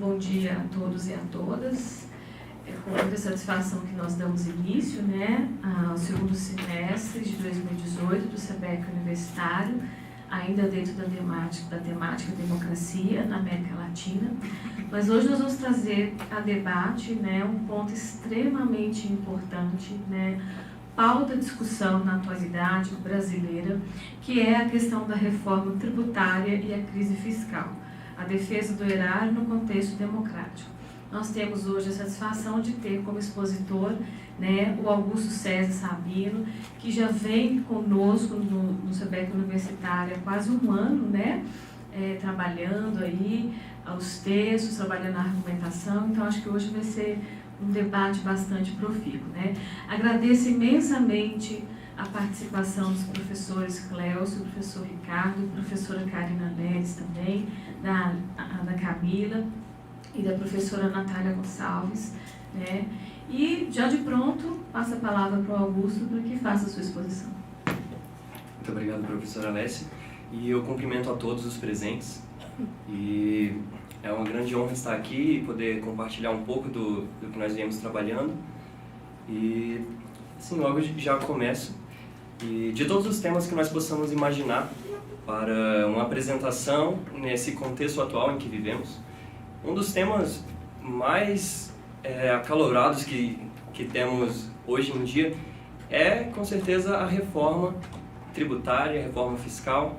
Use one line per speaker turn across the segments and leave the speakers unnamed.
bom dia a todos e a todas. É com muita satisfação que nós damos início, ao segundo semestre de 2018 do SEBEC Universitário, ainda dentro da temática democracia na América Latina. Mas hoje nós vamos trazer a debate um ponto extremamente importante, pauta discussão na atualidade brasileira, que é a questão da reforma tributária e a crise fiscal, a defesa do erário no contexto democrático. Nós temos hoje a satisfação de ter como expositor o Augusto César Sabino, que já vem conosco no SEBEC Universitário há quase um ano, trabalhando aí os textos, trabalhando a argumentação. Então, acho que hoje vai ser um debate bastante profícuo. Agradeço imensamente a participação dos professores Cléucio, do professor Ricardo, professora Karina Neres também, da Camila e da professora Natália Gonçalves. E, já de pronto, passo a palavra para o Augusto para que faça a sua exposição.
Muito obrigado, professora Alessia. E eu cumprimento a todos os presentes. E é uma grande honra estar aqui e poder compartilhar um pouco do que nós viemos trabalhando. E, assim, logo já começo. E de todos os temas que nós possamos imaginar para uma apresentação nesse contexto atual em que vivemos, um dos temas mais acalorados que temos hoje em dia é, com certeza, a reforma tributária, a reforma fiscal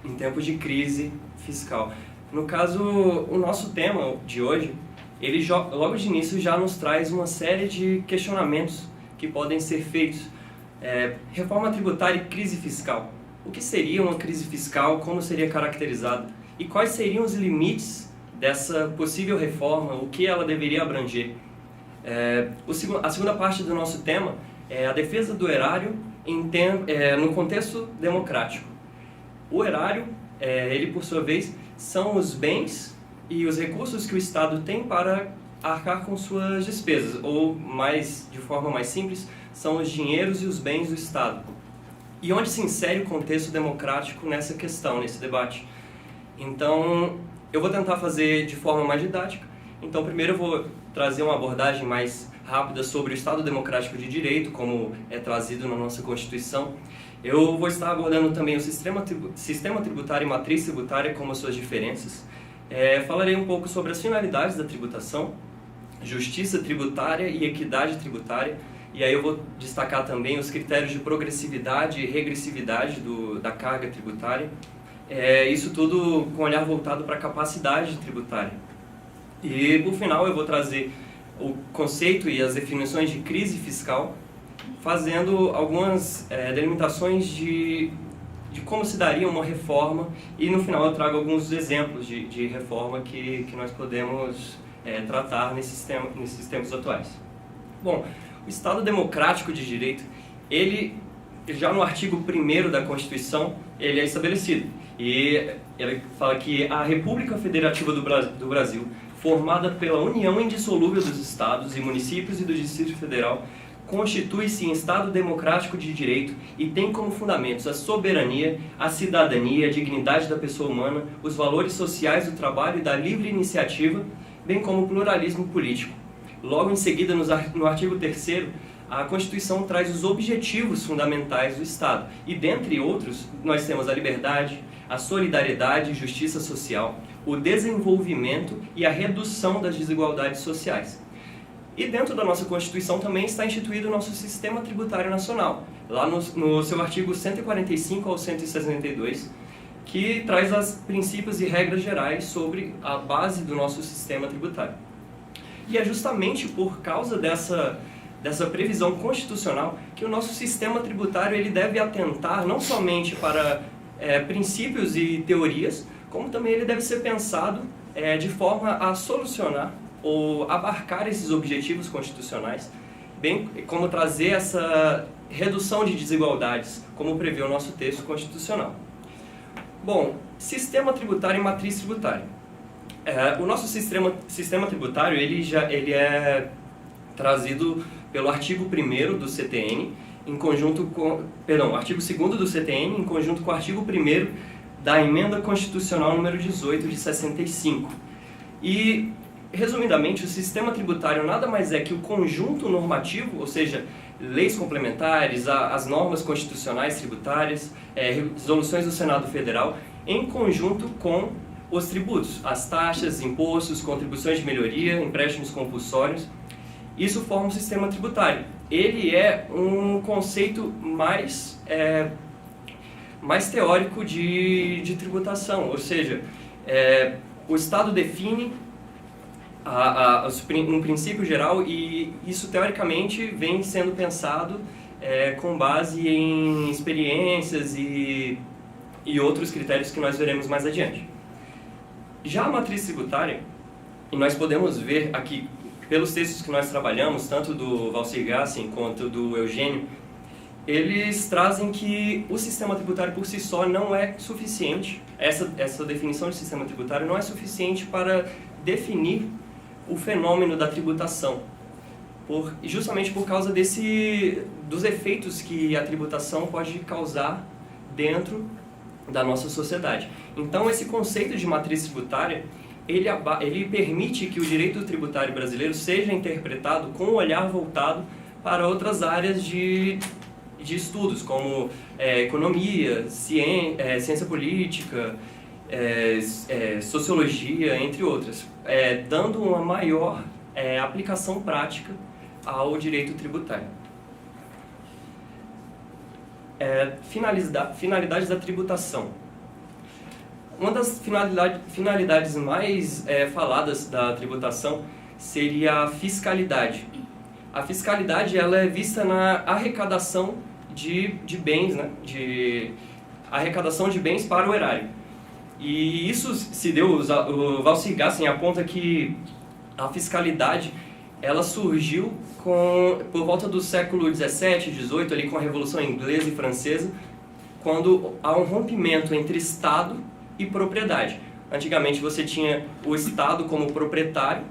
em tempos de crise fiscal. No caso, o nosso tema de hoje, ele logo de início já nos traz uma série de questionamentos que podem ser feitos. Reforma tributária e crise fiscal. O que seria uma crise fiscal? Como seria caracterizada? E quais seriam os limites dessa possível reforma? O que ela deveria abranger? A segunda parte do nosso tema é a defesa do erário no contexto democrático. O erário, ele por sua vez, são os bens e os recursos que o Estado tem para arcar com suas despesas, ou de forma mais simples, são os dinheiros e os bens do Estado. E onde se insere o contexto democrático nessa questão, nesse debate? Então, eu vou tentar fazer de forma mais didática. Então, primeiro eu vou trazer uma abordagem mais rápida sobre o Estado Democrático de Direito, como é trazido na nossa Constituição. Eu vou estar abordando também o sistema tributário e matriz tributária, como as suas diferenças. Falarei um pouco sobre as finalidades da tributação, justiça tributária e equidade tributária. E aí eu vou destacar também os critérios de progressividade e regressividade da carga tributária. Isso tudo com olhar voltado para a capacidade tributária. E, por final, eu vou trazer o conceito e as definições de crise fiscal, fazendo algumas delimitações de como se daria uma reforma, e no final eu trago alguns exemplos de reforma que nós podemos tratar nesses tempos atuais. Bom, o Estado Democrático de Direito, ele já no artigo 1º da Constituição, ele é estabelecido. E ele fala que a República Federativa do Brasil, formada pela união indissolúvel dos estados e municípios e do Distrito Federal, constitui-se em Estado democrático de direito e tem como fundamentos a soberania, a cidadania, a dignidade da pessoa humana, os valores sociais do trabalho e da livre iniciativa, bem como o pluralismo político. Logo em seguida, no artigo 3º, a Constituição traz os objetivos fundamentais do Estado. E, dentre outros, nós temos a liberdade, a solidariedade e justiça social, o desenvolvimento e a redução das desigualdades sociais. E dentro da nossa Constituição também está instituído o nosso Sistema Tributário Nacional, lá no seu artigo 145 ao 162, que traz os princípios e regras gerais sobre a base do nosso sistema tributário. E é justamente por causa dessa previsão constitucional que o nosso sistema tributário ele deve atentar não somente para princípios e teorias, como também ele deve ser pensado de forma a solucionar ou abarcar esses objetivos constitucionais, bem como trazer essa redução de desigualdades, como prevê o nosso texto constitucional. Bom, sistema tributário e matriz tributária. O nosso sistema tributário ele é trazido pelo artigo 1º do CTN, artigo 2º do CTN, em conjunto com o artigo 1º da Emenda Constitucional número 18 de 65. E resumidamente, o sistema tributário nada mais é que o conjunto normativo, ou seja, leis complementares, as normas constitucionais tributárias, resoluções do Senado Federal, em conjunto com os tributos, as taxas, impostos, contribuições de melhoria, empréstimos compulsórios. Isso forma um sistema tributário. Ele é um conceito mais teórico de tributação, ou seja, o Estado define um princípio geral e isso teoricamente vem sendo pensado com base em experiências e outros critérios que nós veremos mais adiante. Já a matriz tributária, e nós podemos ver aqui pelos textos que nós trabalhamos, tanto do Valcir Gassen quanto do Eugênio, eles trazem que o sistema tributário por si só não é suficiente, essa definição de sistema tributário não é suficiente para definir o fenômeno da tributação, justamente por causa dos efeitos que a tributação pode causar dentro da nossa sociedade. Então, esse conceito de matriz tributária, ele permite que o direito tributário brasileiro seja interpretado com um olhar voltado para outras áreas de estudos, como economia, ciência política, sociologia, entre outras, dando uma maior aplicação prática ao direito tributário. Finalidades da tributação. Uma das finalidades mais faladas da tributação seria a fiscalidade. A fiscalidade ela é vista na arrecadação de bens, né? Arrecadação de bens para o erário. E isso se deu, o Valcir Gassen aponta que a fiscalidade ela surgiu por volta do século XVII, XVIII, ali com a Revolução Inglesa e Francesa, quando há um rompimento entre Estado e propriedade. Antigamente você tinha o Estado como proprietário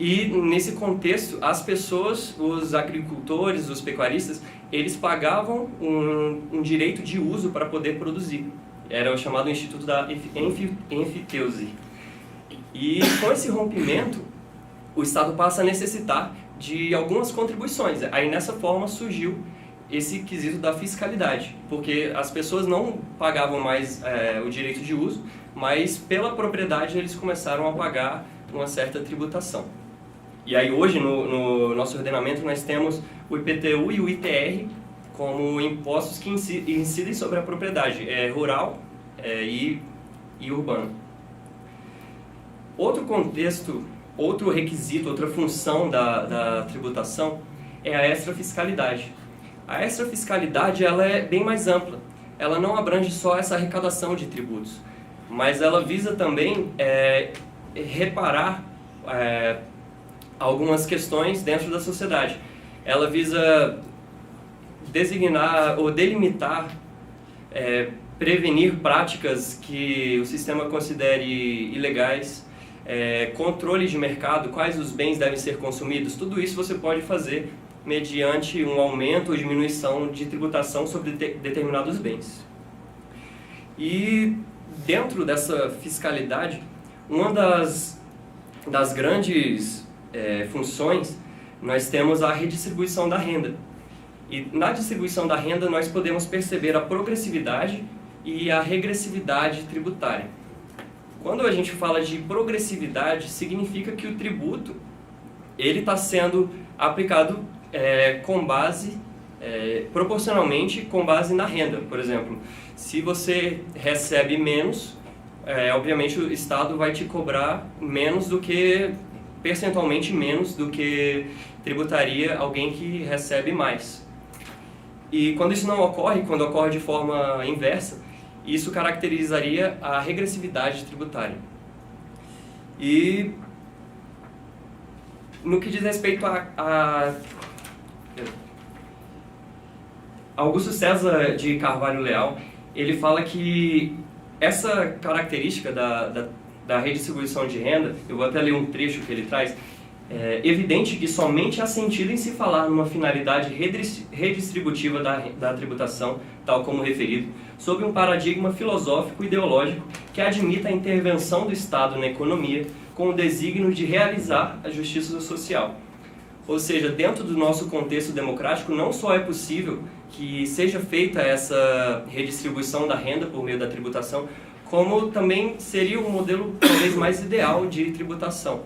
e nesse contexto as pessoas, os agricultores, os pecuaristas, eles pagavam um direito de uso para poder produzir. Era o chamado Instituto da Enfiteuse. E com esse rompimento, o Estado passa a necessitar de algumas contribuições. Aí nessa forma surgiu esse quesito da fiscalidade, porque as pessoas não pagavam mais o direito de uso, mas pela propriedade eles começaram a pagar uma certa tributação. E aí hoje no nosso ordenamento nós temos o IPTU e o ITR como impostos que incidem sobre a propriedade rural e urbana. Outro contexto, outro requisito, outra função da tributação é a extrafiscalidade. A extrafiscalidade ela é bem mais ampla. Ela não abrange só essa arrecadação de tributos, mas ela visa também reparar algumas questões dentro da sociedade. Ela visa designar ou delimitar, prevenir práticas que o sistema considere ilegais, controle de mercado, quais os bens devem ser consumidos, tudo isso você pode fazer mediante um aumento ou diminuição de tributação sobre determinados bens. E dentro dessa fiscalidade, uma das grandes funções, nós temos a redistribuição da renda. E na distribuição da renda nós podemos perceber a progressividade e a regressividade tributária. Quando a gente fala de progressividade, significa que o tributo ele está sendo aplicado com base, proporcionalmente com base na renda. Por exemplo, se você recebe menos, obviamente o Estado vai te cobrar menos do que, percentualmente menos do que tributaria alguém que recebe mais. E quando isso não ocorre, quando ocorre de forma inversa, isso caracterizaria a regressividade tributária. E no que diz respeito a Augusto César de Carvalho Leal, ele fala que essa característica da redistribuição de renda, eu vou até ler um trecho que ele traz, é evidente que somente há sentido em se falar numa finalidade redistributiva da tributação, tal como referido, sob um paradigma filosófico-ideológico que admita a intervenção do Estado na economia com o desígnio de realizar a justiça social. Ou seja, dentro do nosso contexto democrático, não só é possível que seja feita essa redistribuição da renda por meio da tributação, como também seria um modelo talvez mais ideal de tributação,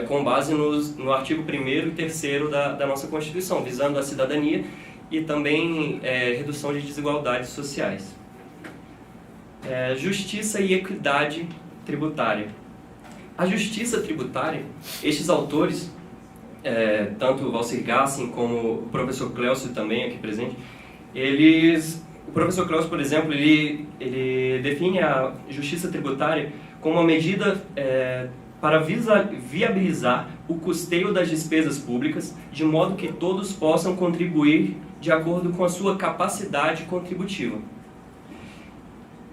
com base no artigo 1º e 3º da nossa Constituição, visando a cidadania e também redução de desigualdades sociais. Justiça e equidade tributária. A justiça tributária, estes autores, tanto o Valcir Gassin como o professor Clélcio também aqui presente, o professor Clélcio, por exemplo, ele define a justiça tributária como uma medida para viabilizar o custeio das despesas públicas, de modo que todos possam contribuir de acordo com a sua capacidade contributiva.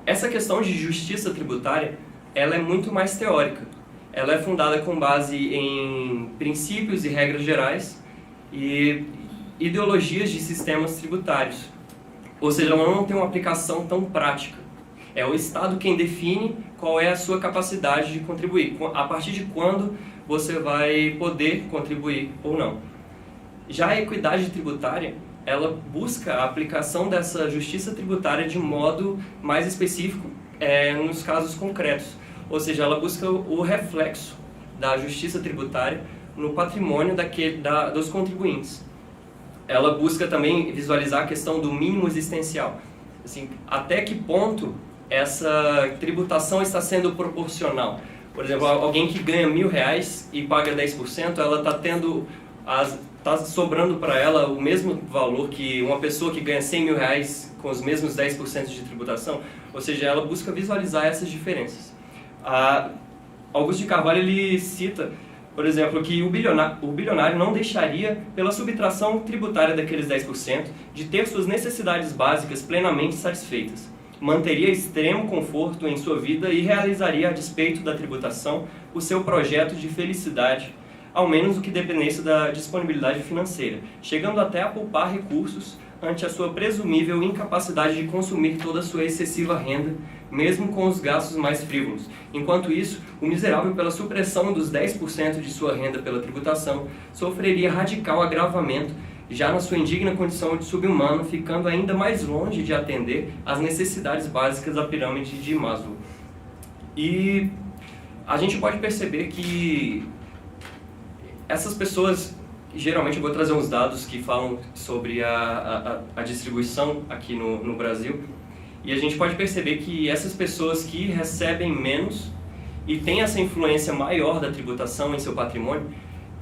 Essa questão de justiça tributária, ela é muito mais teórica. Ela é fundada com base em princípios e regras gerais e ideologias de sistemas tributários. Ou seja, ela não tem uma aplicação tão prática. É o Estado quem define qual é a sua capacidade de contribuir, a partir de quando você vai poder contribuir ou não. Já a equidade tributária, ela busca a aplicação dessa justiça tributária de modo mais específico nos casos concretos. Ou seja, ela busca o reflexo da justiça tributária no patrimônio dos contribuintes. Ela busca também visualizar a questão do mínimo existencial. Assim, até que ponto essa tributação está sendo proporcional? Por exemplo, alguém que ganha R$1.000 e paga 10%, ela está sobrando para ela o mesmo valor que uma pessoa que ganha R$100.000 com os mesmos 10% de tributação? Ou seja, ela busca visualizar essas diferenças. Augusto de Carvalho ele cita, por exemplo, que o bilionário não deixaria, pela subtração tributária daqueles 10%, de ter suas necessidades básicas plenamente satisfeitas. Manteria extremo conforto em sua vida e realizaria, a despeito da tributação, o seu projeto de felicidade, ao menos o que dependesse da disponibilidade financeira, chegando até a poupar recursos ante a sua presumível incapacidade de consumir toda a sua excessiva renda, mesmo com os gastos mais frívolos. Enquanto isso, o miserável, pela supressão dos 10% de sua renda pela tributação, sofreria radical agravamento, já na sua indigna condição de subhumano, ficando ainda mais longe de atender às necessidades básicas da pirâmide de Maslow. E a gente pode perceber que essas pessoas, geralmente eu vou trazer uns dados que falam sobre a distribuição aqui no Brasil, e a gente pode perceber que essas pessoas que recebem menos e têm essa influência maior da tributação em seu patrimônio,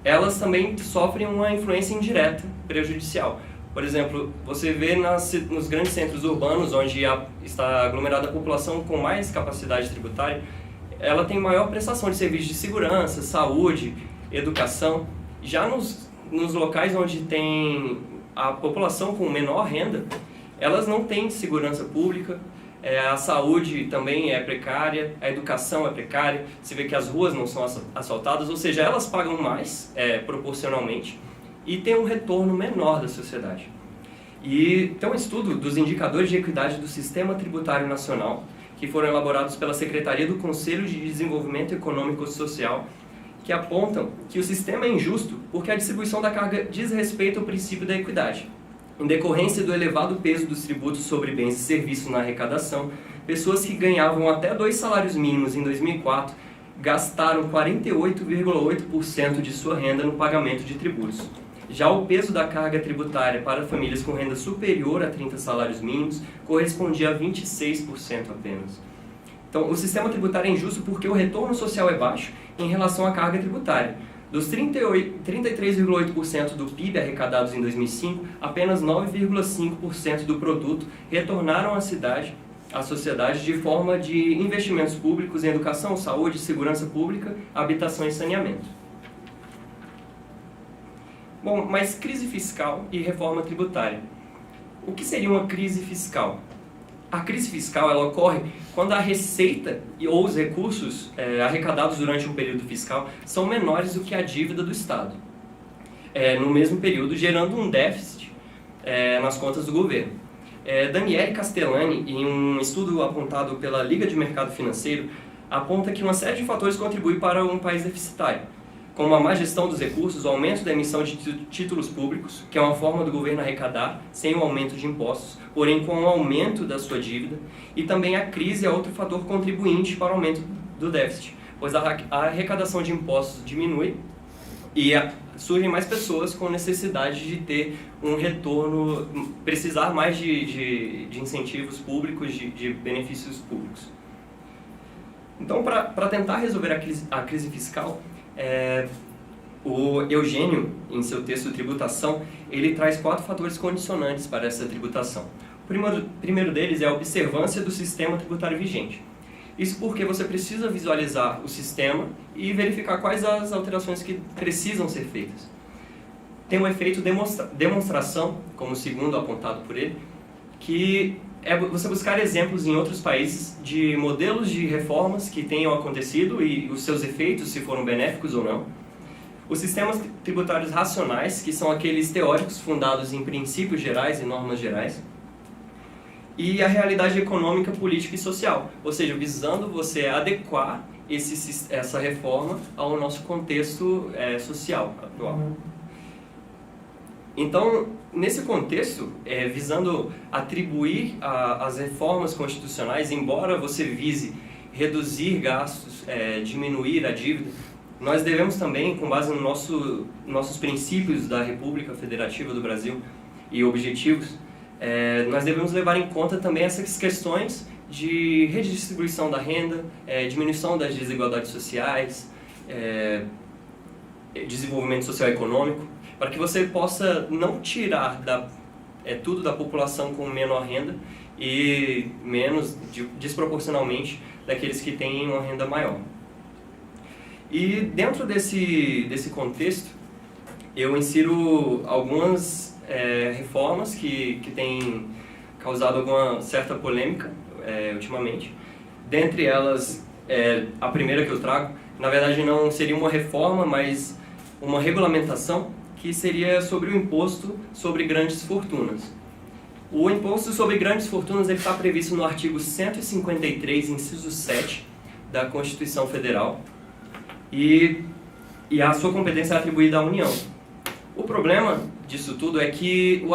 elas também sofrem uma influência indireta, prejudicial. Por exemplo, você vê nos grandes centros urbanos, onde está aglomerada a população com mais capacidade tributária, ela tem maior prestação de serviços de segurança, saúde, educação. Já nos locais onde tem a população com menor renda, elas não têm segurança pública, a saúde também é precária, a educação é precária, você vê que as ruas não são asfaltadas, ou seja, elas pagam mais proporcionalmente e têm um retorno menor da sociedade. E tem um estudo dos indicadores de equidade do Sistema Tributário Nacional, que foram elaborados pela Secretaria do Conselho de Desenvolvimento Econômico e Social, que apontam que o sistema é injusto porque a distribuição da carga diz respeito ao princípio da equidade. Em decorrência do elevado peso dos tributos sobre bens e serviços na arrecadação, pessoas que ganhavam até 2 salários mínimos em 2004 gastaram 48,8% de sua renda no pagamento de tributos. Já o peso da carga tributária para famílias com renda superior a 30 salários mínimos correspondia a 26% apenas. Então, o sistema tributário é injusto porque o retorno social é baixo em relação à carga tributária. Dos 33,8% do PIB arrecadados em 2005, apenas 9,5% do produto retornaram à sociedade de forma de investimentos públicos em educação, saúde, segurança pública, habitação e saneamento. Bom, mas crise fiscal e reforma tributária. O que seria uma crise fiscal? A crise fiscal ela ocorre quando a receita ou os recursos arrecadados durante um período fiscal são menores do que a dívida do Estado, no mesmo período, gerando um déficit nas contas do governo. Daniele Castellani, em um estudo apontado pela Liga de Mercado Financeiro, aponta que uma série de fatores contribuem para um país deficitário, como a má gestão dos recursos, o aumento da emissão de títulos públicos, que é uma forma do governo arrecadar sem o aumento de impostos, porém com o aumento da sua dívida, e também a crise é outro fator contribuinte para o aumento do déficit, pois a arrecadação de impostos diminui e surgem mais pessoas com necessidade de ter um retorno, precisar mais de incentivos públicos, de benefícios públicos. Então, para tentar resolver a crise fiscal, o Eugênio, em seu texto Tributação, ele traz 4 fatores condicionantes para essa tributação. O primeiro deles é a observância do sistema tributário vigente. Isso porque você precisa visualizar o sistema e verificar quais as alterações que precisam ser feitas. Tem um efeito demonstração, como o segundo apontado por ele, que é você buscar exemplos em outros países de modelos de reformas que tenham acontecido e os seus efeitos, se foram benéficos ou não. Os sistemas tributários racionais, que são aqueles teóricos fundados em princípios gerais e normas gerais. E a realidade econômica, política e social, ou seja, visando você adequar essa reforma ao nosso contexto social atual. Então, nesse contexto, visando atribuir as reformas constitucionais, embora você vise reduzir gastos, diminuir a dívida, nós devemos também, com base nos nossos princípios da República Federativa do Brasil e objetivos, nós devemos levar em conta também essas questões de redistribuição da renda, diminuição das desigualdades sociais, desenvolvimento social e econômico, para que você possa não tirar tudo da população com menor renda e menos, desproporcionalmente, daqueles que têm uma renda maior. E dentro desse contexto, eu insiro algumas reformas que têm causado alguma certa polêmica ultimamente. Dentre elas, a primeira que eu trago, na verdade não seria uma reforma, mas uma regulamentação, que seria sobre o imposto sobre grandes fortunas. O imposto sobre grandes fortunas está previsto no artigo 153, inciso 7 da Constituição Federal, e a sua competência é atribuída à União. O problema disso tudo é que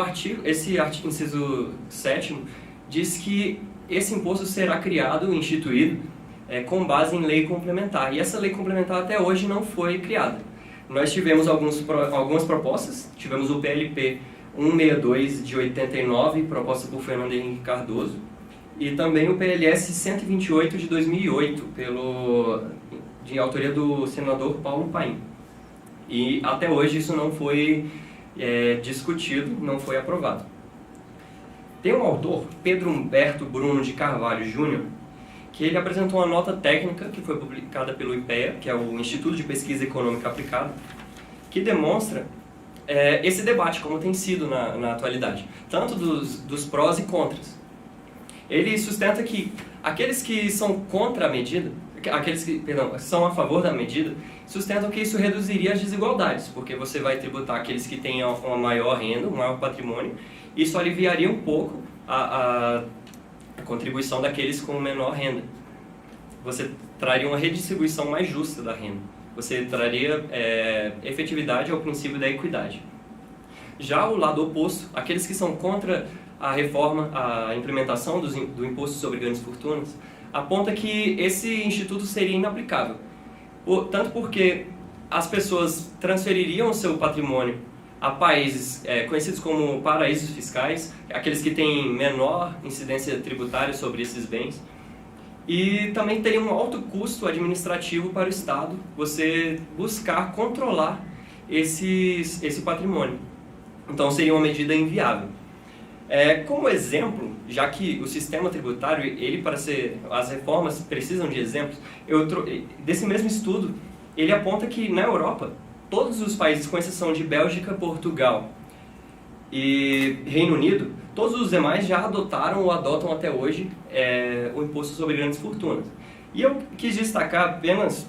esse artigo, inciso 7º, diz que esse imposto será criado, instituído, com base em lei complementar. E essa lei complementar até hoje não foi criada. Nós tivemos algumas propostas, tivemos o PLP 162 de 89, proposta por Fernando Henrique Cardoso, e também o PLS 128 de 2008, de autoria do senador Paulo Paim. E até hoje isso não foi discutido, não foi aprovado. Tem um autor, Pedro Humberto Bruno de Carvalho Júnior, que ele apresentou uma nota técnica que foi publicada pelo IPEA, que é o Instituto de Pesquisa Econômica Aplicada, que demonstra esse debate, como tem sido na atualidade, tanto dos prós e contras. Ele sustenta que aqueles que são contra a medida, são a favor da medida, sustentam que isso reduziria as desigualdades, porque você vai tributar aqueles que têm uma maior renda, um maior patrimônio, e isso aliviaria um pouco a contribuição daqueles com menor renda. Você traria uma redistribuição mais justa da renda. Você traria efetividade ao princípio da equidade. Já o lado oposto, aqueles que são contra a reforma, a implementação do imposto sobre grandes fortunas, aponta que esse instituto seria inaplicável. Tanto porque as pessoas transfeririam o seu patrimônio a países conhecidos como paraísos fiscais, aqueles que têm menor incidência tributária sobre esses bens, e também teria um alto custo administrativo para o Estado você buscar controlar esse patrimônio. Então seria uma medida inviável. Como exemplo, já que o sistema tributário, as reformas precisam de exemplos, desse mesmo estudo, ele aponta que na Europa, todos os países, com exceção de Bélgica, Portugal e Reino Unido, todos os demais já adotaram ou adotam até hoje o imposto sobre grandes fortunas. E eu quis destacar apenas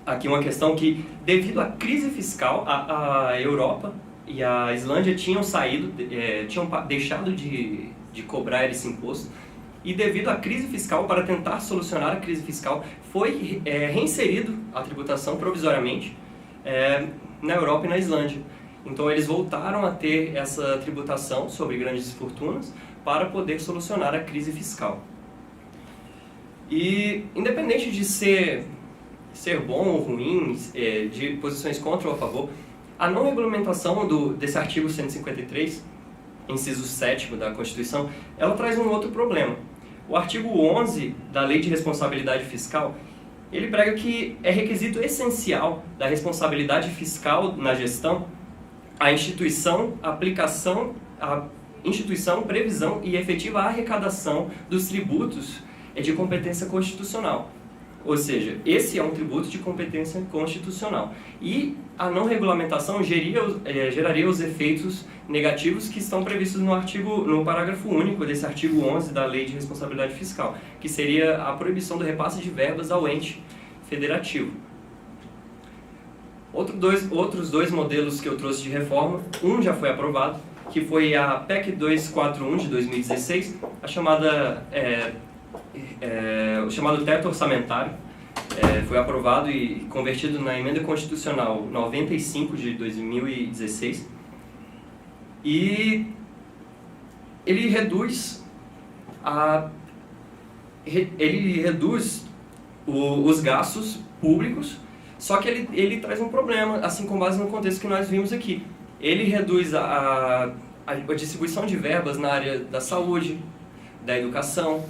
aqui uma questão que, devido à crise fiscal, a Europa e a Islândia tinham deixado de cobrar esse imposto, e devido à crise fiscal, para tentar solucionar a crise fiscal, foi reinserido a tributação provisoriamente na Europa e na Islândia. Então eles voltaram a ter essa tributação sobre grandes fortunas para poder solucionar a crise fiscal. E independente de ser bom ou ruim, de posições contra ou a favor, a não regulamentação desse artigo 153, inciso 7º da Constituição, ela traz um outro problema. O artigo 11 da Lei de Responsabilidade Fiscal, ele prega que é requisito essencial da responsabilidade fiscal na gestão a instituição, previsão e efetiva arrecadação dos tributos de competência constitucional. Ou seja, esse é um tributo de competência constitucional. E a não regulamentação geraria os efeitos negativos que estão previstos no parágrafo único desse artigo 11 da Lei de Responsabilidade Fiscal, que seria a proibição do repasse de verbas ao ente federativo. Outros dois modelos que eu trouxe de reforma, um já foi aprovado, que foi a PEC 241 de 2016, o chamado teto orçamentário, foi aprovado e convertido na Emenda Constitucional 95 de 2016, e ele reduz os gastos públicos, só que ele traz um problema, assim com base no contexto que nós vimos aqui. Ele reduz a distribuição de verbas na área da saúde, da educação,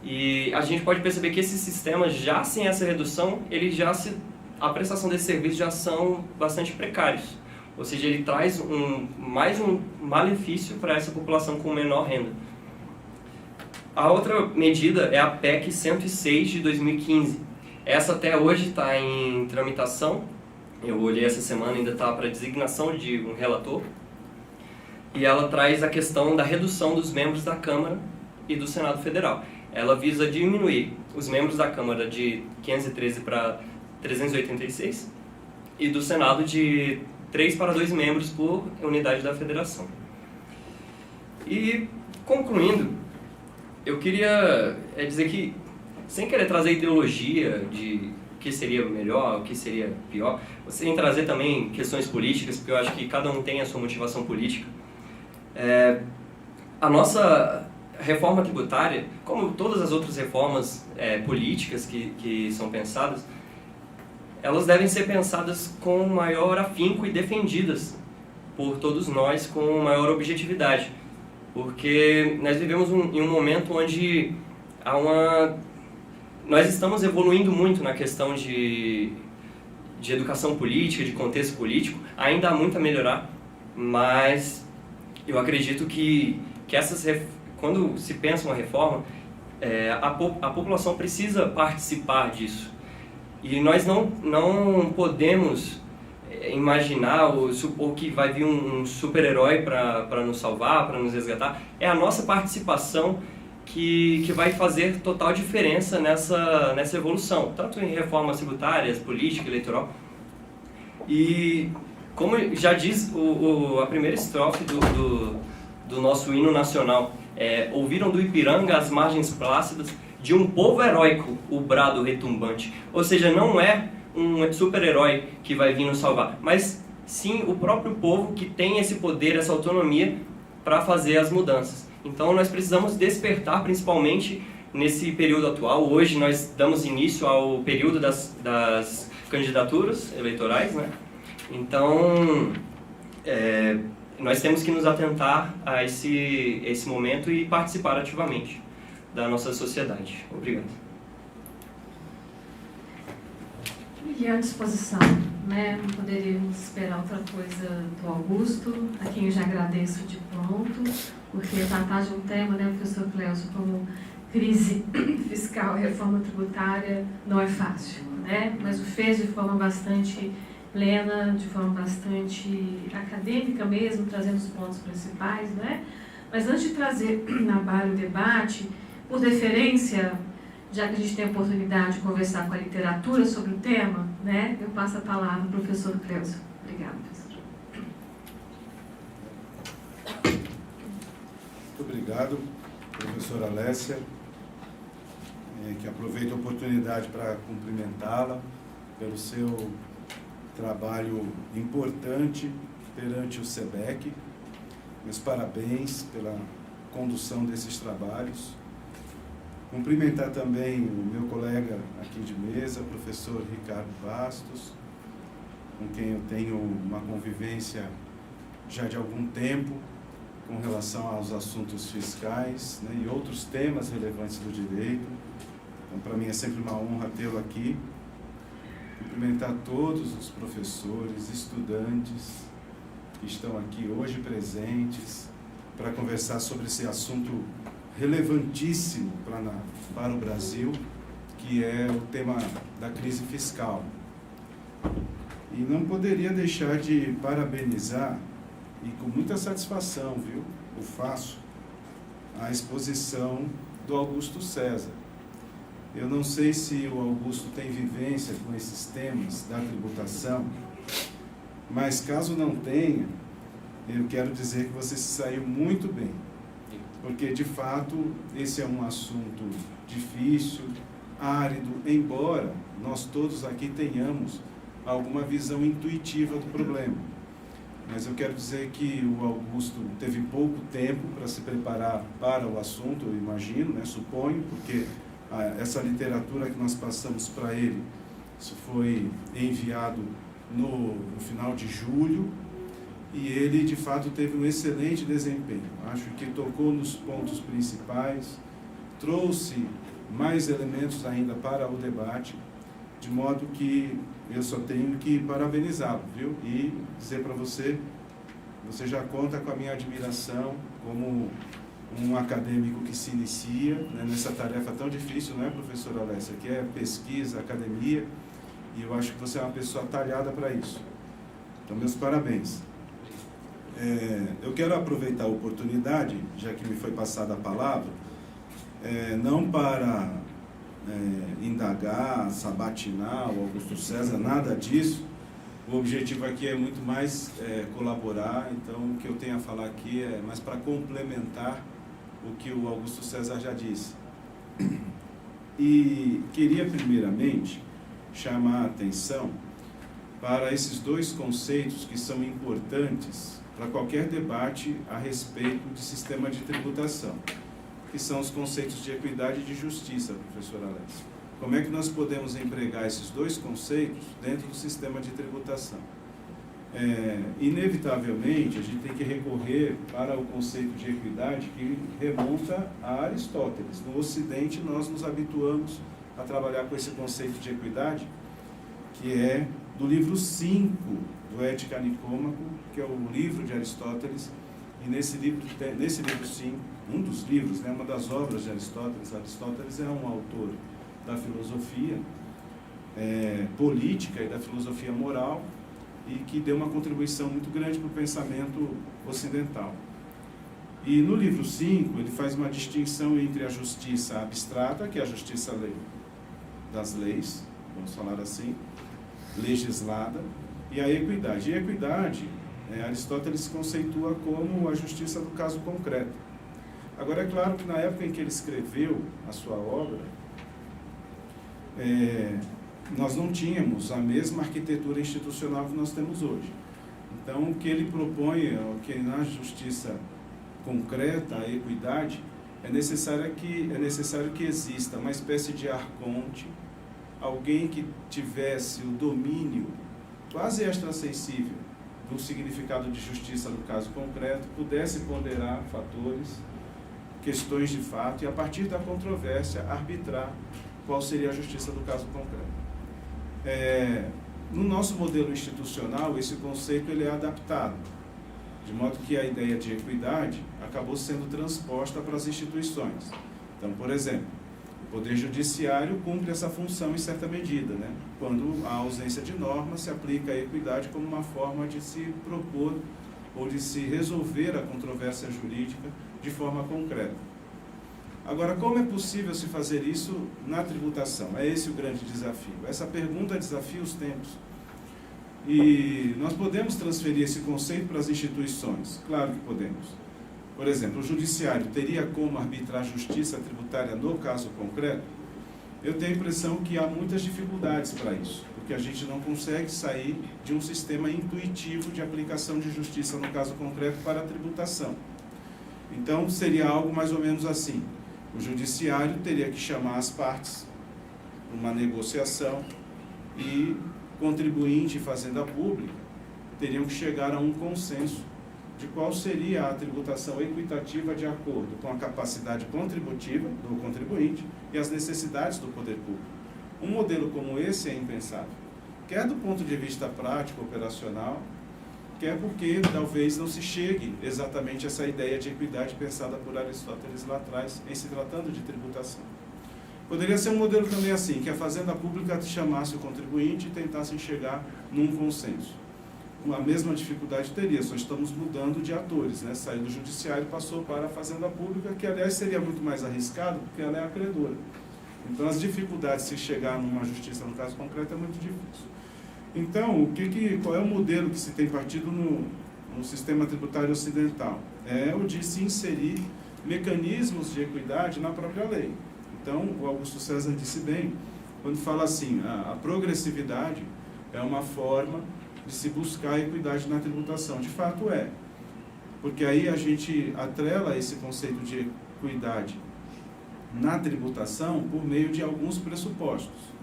e a gente pode perceber que esses sistemas, já sem essa redução, a prestação desses serviços já são bastante precários. Ou seja, ele traz mais um malefício para essa população com menor renda. A outra medida é a PEC 106 de 2015. Essa até hoje está em tramitação. Eu olhei essa semana, ainda está para designação de um relator. E ela traz a questão da redução dos membros da Câmara e do Senado Federal. Ela visa diminuir os membros da Câmara de 513 para 386 e do Senado de 3 para 2 membros por unidade da Federação. E, concluindo, eu queria dizer que, sem querer trazer ideologia de o que seria melhor, o que seria pior, sem trazer também questões políticas, porque eu acho que cada um tem a sua motivação política, a nossa reforma tributária, como todas as outras reformas políticas que são pensadas, elas devem ser pensadas com maior afinco e defendidas por todos nós com maior objetividade, porque nós vivemos em um momento onde nós estamos evoluindo muito na questão de educação política, de contexto político. Ainda há muito a melhorar, mas eu acredito que quando se pensa uma reforma, a população precisa participar disso. E nós não podemos imaginar ou que vai vir um super-herói para nos salvar, para nos resgatar. É a nossa participação que vai fazer total diferença nessa evolução, tanto em reformas tributárias, política, eleitoral. E como já diz a primeira estrofe do nosso hino nacional, ouviram do Ipiranga as margens plácidas de um povo heróico o brado retumbante. Ou seja, não é um super-herói que vai vir nos salvar, mas sim o próprio povo que tem esse poder, essa autonomia para fazer as mudanças. Então nós precisamos despertar, principalmente nesse período atual. Hoje nós damos início ao período das candidaturas eleitorais, né? Então nós temos que nos atentar a esse momento e participar ativamente da nossa sociedade. Obrigado.
E à disposição, né? Não poderíamos esperar outra coisa do Augusto, a quem eu já agradeço de pronto, porque tratar de um tema, né, professor Cleuso, como crise fiscal e reforma tributária não é fácil, né? Mas o fez de forma bastante plena, de forma bastante acadêmica mesmo, trazendo os pontos principais, né? Mas antes de trazer na barra o debate, por deferência, já que a gente tem a oportunidade de conversar com a literatura sobre o tema, né, eu passo a palavra ao professor Cleuso. Obrigada, professor.
Muito obrigado, professora Alessia. que aproveito a oportunidade para cumprimentá-la pelo seu trabalho importante perante o SEBEC. Meus parabéns pela condução desses trabalhos. Cumprimentar também o meu colega aqui de mesa, professor Ricardo Bastos, com quem eu tenho uma convivência já de algum tempo com relação aos assuntos fiscais, né, e outros temas relevantes do direito. Então, para mim é sempre uma honra tê-lo aqui. Cumprimentar todos os professores, estudantes que estão aqui hoje presentes para conversar sobre esse assunto relevantíssimo para o Brasil, que é o tema da crise fiscal. E não poderia deixar de parabenizar, e com muita satisfação, viu, eu faço, a exposição do Augusto César. Eu não sei se o Augusto tem vivência com esses temas da tributação, mas caso não tenha, eu quero dizer que você se saiu muito bem, porque de fato esse é um assunto difícil, árido, embora nós todos aqui tenhamos alguma visão intuitiva do problema. Mas eu quero dizer que o Augusto teve pouco tempo para se preparar para o assunto, eu imagino, né, suponho, porque essa literatura que nós passamos para ele, isso foi enviado no final de julho, e ele de fato teve um excelente desempenho. Acho que tocou nos pontos principais, trouxe mais elementos ainda para o debate, de modo que eu só tenho que parabenizá-lo, viu? E dizer para você, você já conta com a minha admiração como um acadêmico que se inicia, né, nessa tarefa tão difícil, não é, professora Alessia, que é pesquisa, academia, e eu acho que você é uma pessoa talhada para isso. Então, meus parabéns. Eu quero aproveitar a oportunidade, já que me foi passada a palavra, não para indagar, sabatinar o Augusto César, nada disso. O objetivo aqui é muito mais colaborar, então o que eu tenho a falar aqui é mais para complementar o que o Augusto César já disse. E queria primeiramente chamar a atenção para esses dois conceitos que são importantes para qualquer debate a respeito de sistema de tributação, que são os conceitos de equidade e de justiça, professora Alessia. Como é que nós podemos empregar esses dois conceitos dentro do sistema de tributação? Inevitavelmente, a gente tem que recorrer para o conceito de equidade que remonta a Aristóteles. No Ocidente, nós nos habituamos a trabalhar com esse conceito de equidade, que é do livro 5 do Ética Nicômaco, que é o livro de Aristóteles, e nesse livro 5, um dos livros, né, uma das obras de Aristóteles. Aristóteles é um autor da filosofia política e da filosofia moral, e que deu uma contribuição muito grande para o pensamento ocidental. E no livro 5, ele faz uma distinção entre a justiça abstrata, que é a justiça das leis, vamos falar assim, legislada, e a equidade. E a equidade, Aristóteles conceitua como a justiça do caso concreto. Agora, é claro que na época em que ele escreveu a sua obra, nós não tínhamos a mesma arquitetura institucional que nós temos hoje. Então, o que ele propõe, que na justiça concreta, a equidade, é necessário que exista uma espécie de arconte, alguém que tivesse o domínio quase extrasensível do significado de justiça no caso concreto, pudesse ponderar fatores, questões de fato, e a partir da controvérsia arbitrar qual seria a justiça do caso concreto. No nosso modelo institucional, esse conceito ele é adaptado, de modo que a ideia de equidade acabou sendo transposta para as instituições. Então, por exemplo, o Poder Judiciário cumpre essa função em certa medida, né? Quando há ausência de norma, se aplica a equidade como uma forma de se propor ou de se resolver a controvérsia jurídica de forma concreta. Agora, como é possível se fazer isso na tributação? É esse o grande desafio. Essa pergunta desafia os tempos. E nós podemos transferir esse conceito para as instituições? Claro que podemos. Por exemplo, o Judiciário teria como arbitrar justiça tributária no caso concreto? eu tenho a impressão que há muitas dificuldades para isso, porque a gente não consegue sair de um sistema intuitivo de aplicação de justiça, no caso concreto, para a tributação. Então, seria algo mais ou menos assim: o judiciário teria que chamar as partes para uma negociação e contribuinte e fazenda pública teriam que chegar a um consenso de qual seria a tributação equitativa de acordo com a capacidade contributiva do contribuinte e as necessidades do poder público. Um modelo como esse é impensável, quer do ponto de vista prático, operacional, quer porque talvez não se chegue exatamente a essa ideia de equidade pensada por Aristóteles lá atrás, em se tratando de tributação. Poderia ser um modelo também assim, que a fazenda pública chamasse o contribuinte e tentasse chegar num consenso. A mesma dificuldade teria, só estamos mudando de atores, né? Saiu do judiciário e passou para a fazenda pública, que aliás seria muito mais arriscado, porque ela é a credora. Então as dificuldades de se chegar numa justiça, no caso concreto, é muito difícil. Então, qual é o modelo que se tem partido no sistema tributário ocidental? É o de se inserir mecanismos de equidade na própria lei. Então, o Augusto César disse bem, quando fala assim, a progressividade é uma forma de se buscar a equidade na tributação. De fato é, porque aí a gente atrela esse conceito de equidade na tributação por meio de alguns pressupostos.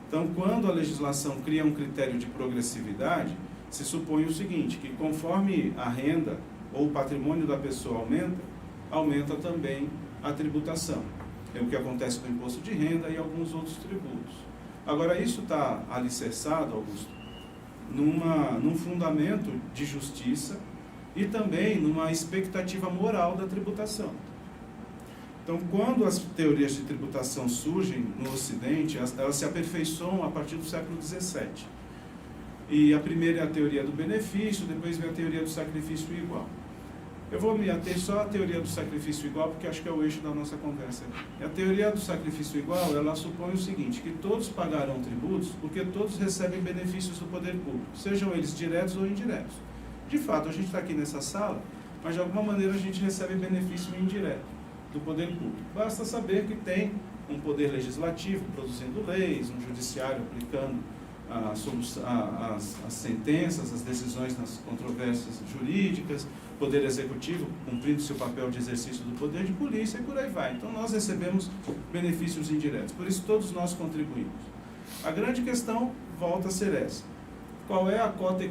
Então, quando a legislação cria um critério de progressividade, se supõe o seguinte, que conforme a renda ou o patrimônio da pessoa aumenta também a tributação. É o que acontece com o imposto de renda e alguns outros tributos. Agora, isso está alicerçado, Augusto, num fundamento de justiça e também numa expectativa moral da tributação. Então, quando as teorias de tributação surgem no Ocidente, elas se aperfeiçoam a partir do século XVII. E a primeira é a teoria do benefício, depois vem a teoria do sacrifício igual. Eu vou me ater só à teoria do sacrifício igual, porque acho que é o eixo da nossa conversa aqui. E a teoria do sacrifício igual, ela supõe o seguinte, que todos pagarão tributos porque todos recebem benefícios do poder público, sejam eles diretos ou indiretos. De fato, a gente está aqui nessa sala, mas de alguma maneira a gente recebe benefício indireto do poder público. Basta saber que tem um poder legislativo produzindo leis, um judiciário aplicando as sentenças, as decisões nas controvérsias jurídicas, poder executivo cumprindo seu papel de exercício do poder de polícia e por aí vai. Então nós recebemos benefícios indiretos, por isso todos nós contribuímos. A grande questão volta a ser essa: qual é a cota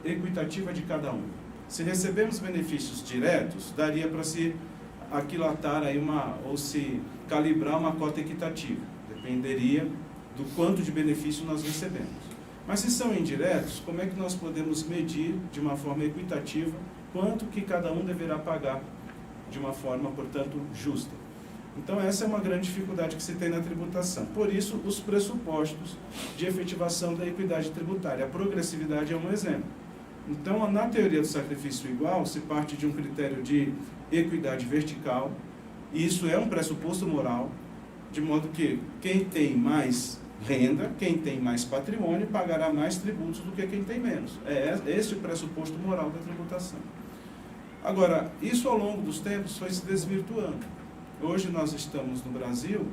equitativa de cada um? Se recebemos benefícios diretos, daria para se aquilatar aí ou se calibrar uma cota equitativa, dependeria do quanto de benefício nós recebemos. Mas se são indiretos, como é que nós podemos medir de uma forma equitativa quanto que cada um deverá pagar de uma forma, portanto, justa? Então essa é uma grande dificuldade que se tem na tributação. Por isso, os pressupostos de efetivação da equidade tributária. A progressividade é um exemplo. Então, na teoria do sacrifício igual, se parte de um critério de equidade vertical, e isso é um pressuposto moral, de modo que quem tem mais renda, quem tem mais patrimônio, pagará mais tributos do que quem tem menos. É esse o pressuposto moral da tributação. Agora, isso ao longo dos tempos foi se desvirtuando. Hoje nós estamos no Brasil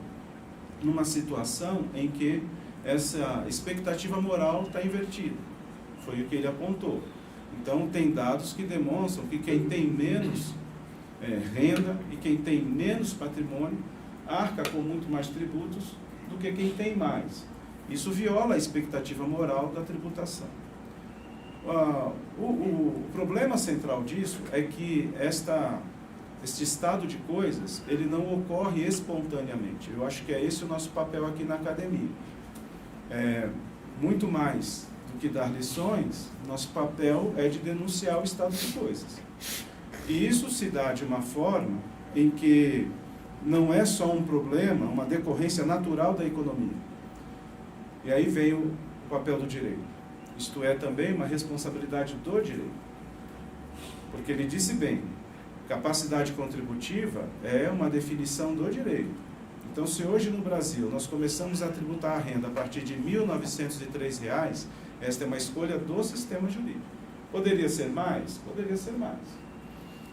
numa situação em que essa expectativa moral está invertida. Foi o que ele apontou. Então, tem dados que demonstram que quem tem menos renda e quem tem menos patrimônio arca com muito mais tributos do que quem tem mais. Isso viola a expectativa moral da tributação. O problema central disso é que este estado de coisas, ele não ocorre espontaneamente. Eu acho que é esse o nosso papel aqui na academia. Muito mais do que dar lições, nosso papel é de denunciar o estado de coisas. E isso se dá de uma forma em que não é só um problema, uma decorrência natural da economia. E aí vem o papel do direito. Isto é também uma responsabilidade do direito. Porque ele disse bem, capacidade contributiva é uma definição do direito. Então, se hoje no Brasil nós começamos a tributar a renda a partir de R$ 1.903, esta é uma escolha do sistema jurídico. Poderia ser mais? Poderia ser mais.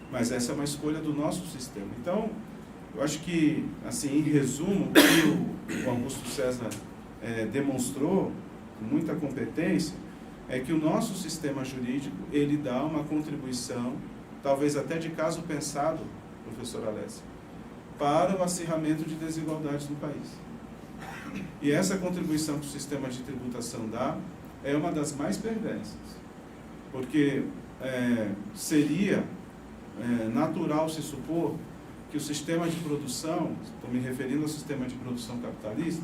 Mas essa é uma escolha do nosso sistema. Então, Eu acho que, assim, em resumo, o que o Augusto César demonstrou com muita competência é que o nosso sistema jurídico, ele dá uma contribuição, talvez até de caso pensado, professor Alessia, para o acirramento de desigualdades no país. E essa contribuição que o sistema de tributação dá é uma das mais perversas, porque seria natural se supor que o sistema de produção, estou me referindo ao sistema de produção capitalista,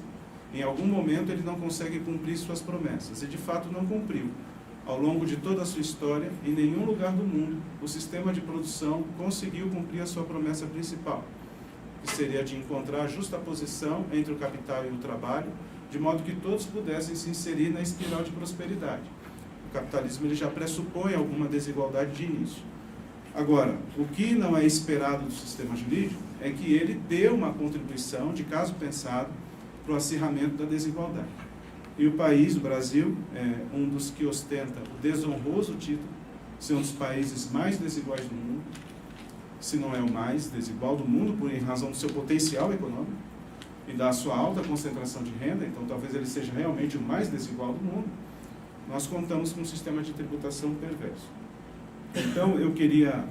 em algum momento ele não consegue cumprir suas promessas, e de fato não cumpriu. Ao longo de toda a sua história, em nenhum lugar do mundo, o sistema de produção conseguiu cumprir a sua promessa principal, que seria de encontrar a justa posição entre o capital e o trabalho, de modo que todos pudessem se inserir na espiral de prosperidade. O capitalismo ele já pressupõe alguma desigualdade de início. Agora, o que não é esperado do sistema jurídico é que ele dê uma contribuição, de caso pensado, para o acirramento da desigualdade. E o país, o Brasil, é um dos que ostenta o desonroso título de ser um dos países mais desiguais do mundo, se não é o mais desigual do mundo, por razão do seu potencial econômico e da sua alta concentração de renda, então talvez ele seja realmente o mais desigual do mundo. Nós contamos com um sistema de tributação perverso. Então, eu queria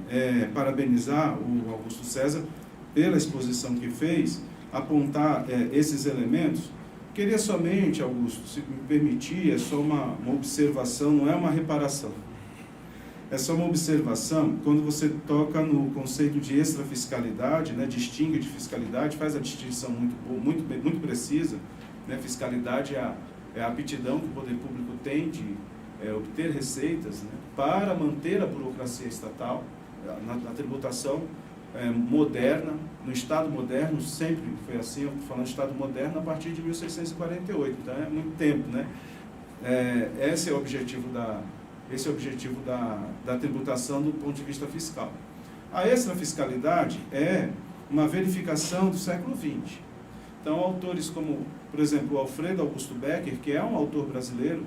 parabenizar o Augusto César pela exposição que fez, apontar esses elementos. Queria somente, Augusto, se me permitir, é só uma observação, não é uma reparação. É só uma observação, quando você toca no conceito de extrafiscalidade, né, distingue de fiscalidade, faz a distinção muito precisa, né, fiscalidade é a aptidão que o poder público tem de obter receitas, né, para manter a burocracia estatal, na tributação moderna, no Estado moderno, sempre foi assim, eu estou falando de Estado moderno a partir de 1648, então é muito tempo, né? Esse é o objetivo da tributação do ponto de vista fiscal. A extrafiscalidade é uma verificação do século XX. Então, autores como, por exemplo, o Alfredo Augusto Becker, que é um autor brasileiro,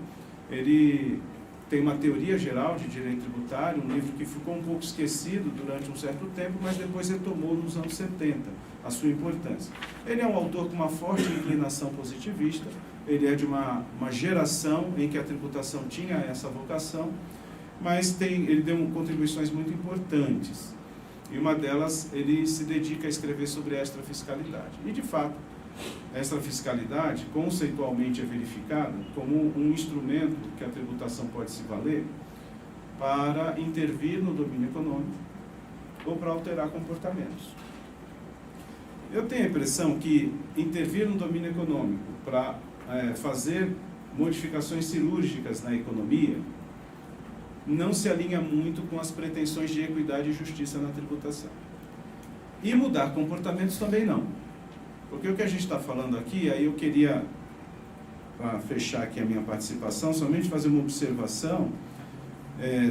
ele tem uma teoria geral de direito tributário, um livro que ficou um pouco esquecido durante um certo tempo, mas depois retomou nos anos 70 a sua importância. Ele é um autor com uma forte inclinação positivista, ele é de uma geração em que a tributação tinha essa vocação, mas ele deu contribuições muito importantes. E uma delas, ele se dedica a escrever sobre a extrafiscalidade. E, de fato, a extrafiscalidade, conceitualmente, é verificada como um instrumento que a tributação pode se valer para intervir no domínio econômico ou para alterar comportamentos. Eu tenho a impressão que intervir no domínio econômico para fazer modificações cirúrgicas na economia não se alinha muito com as pretensões de equidade e justiça na tributação. E mudar comportamentos também não. Porque o que a gente está falando aqui, aí eu queria, para fechar aqui a minha participação, somente fazer uma observação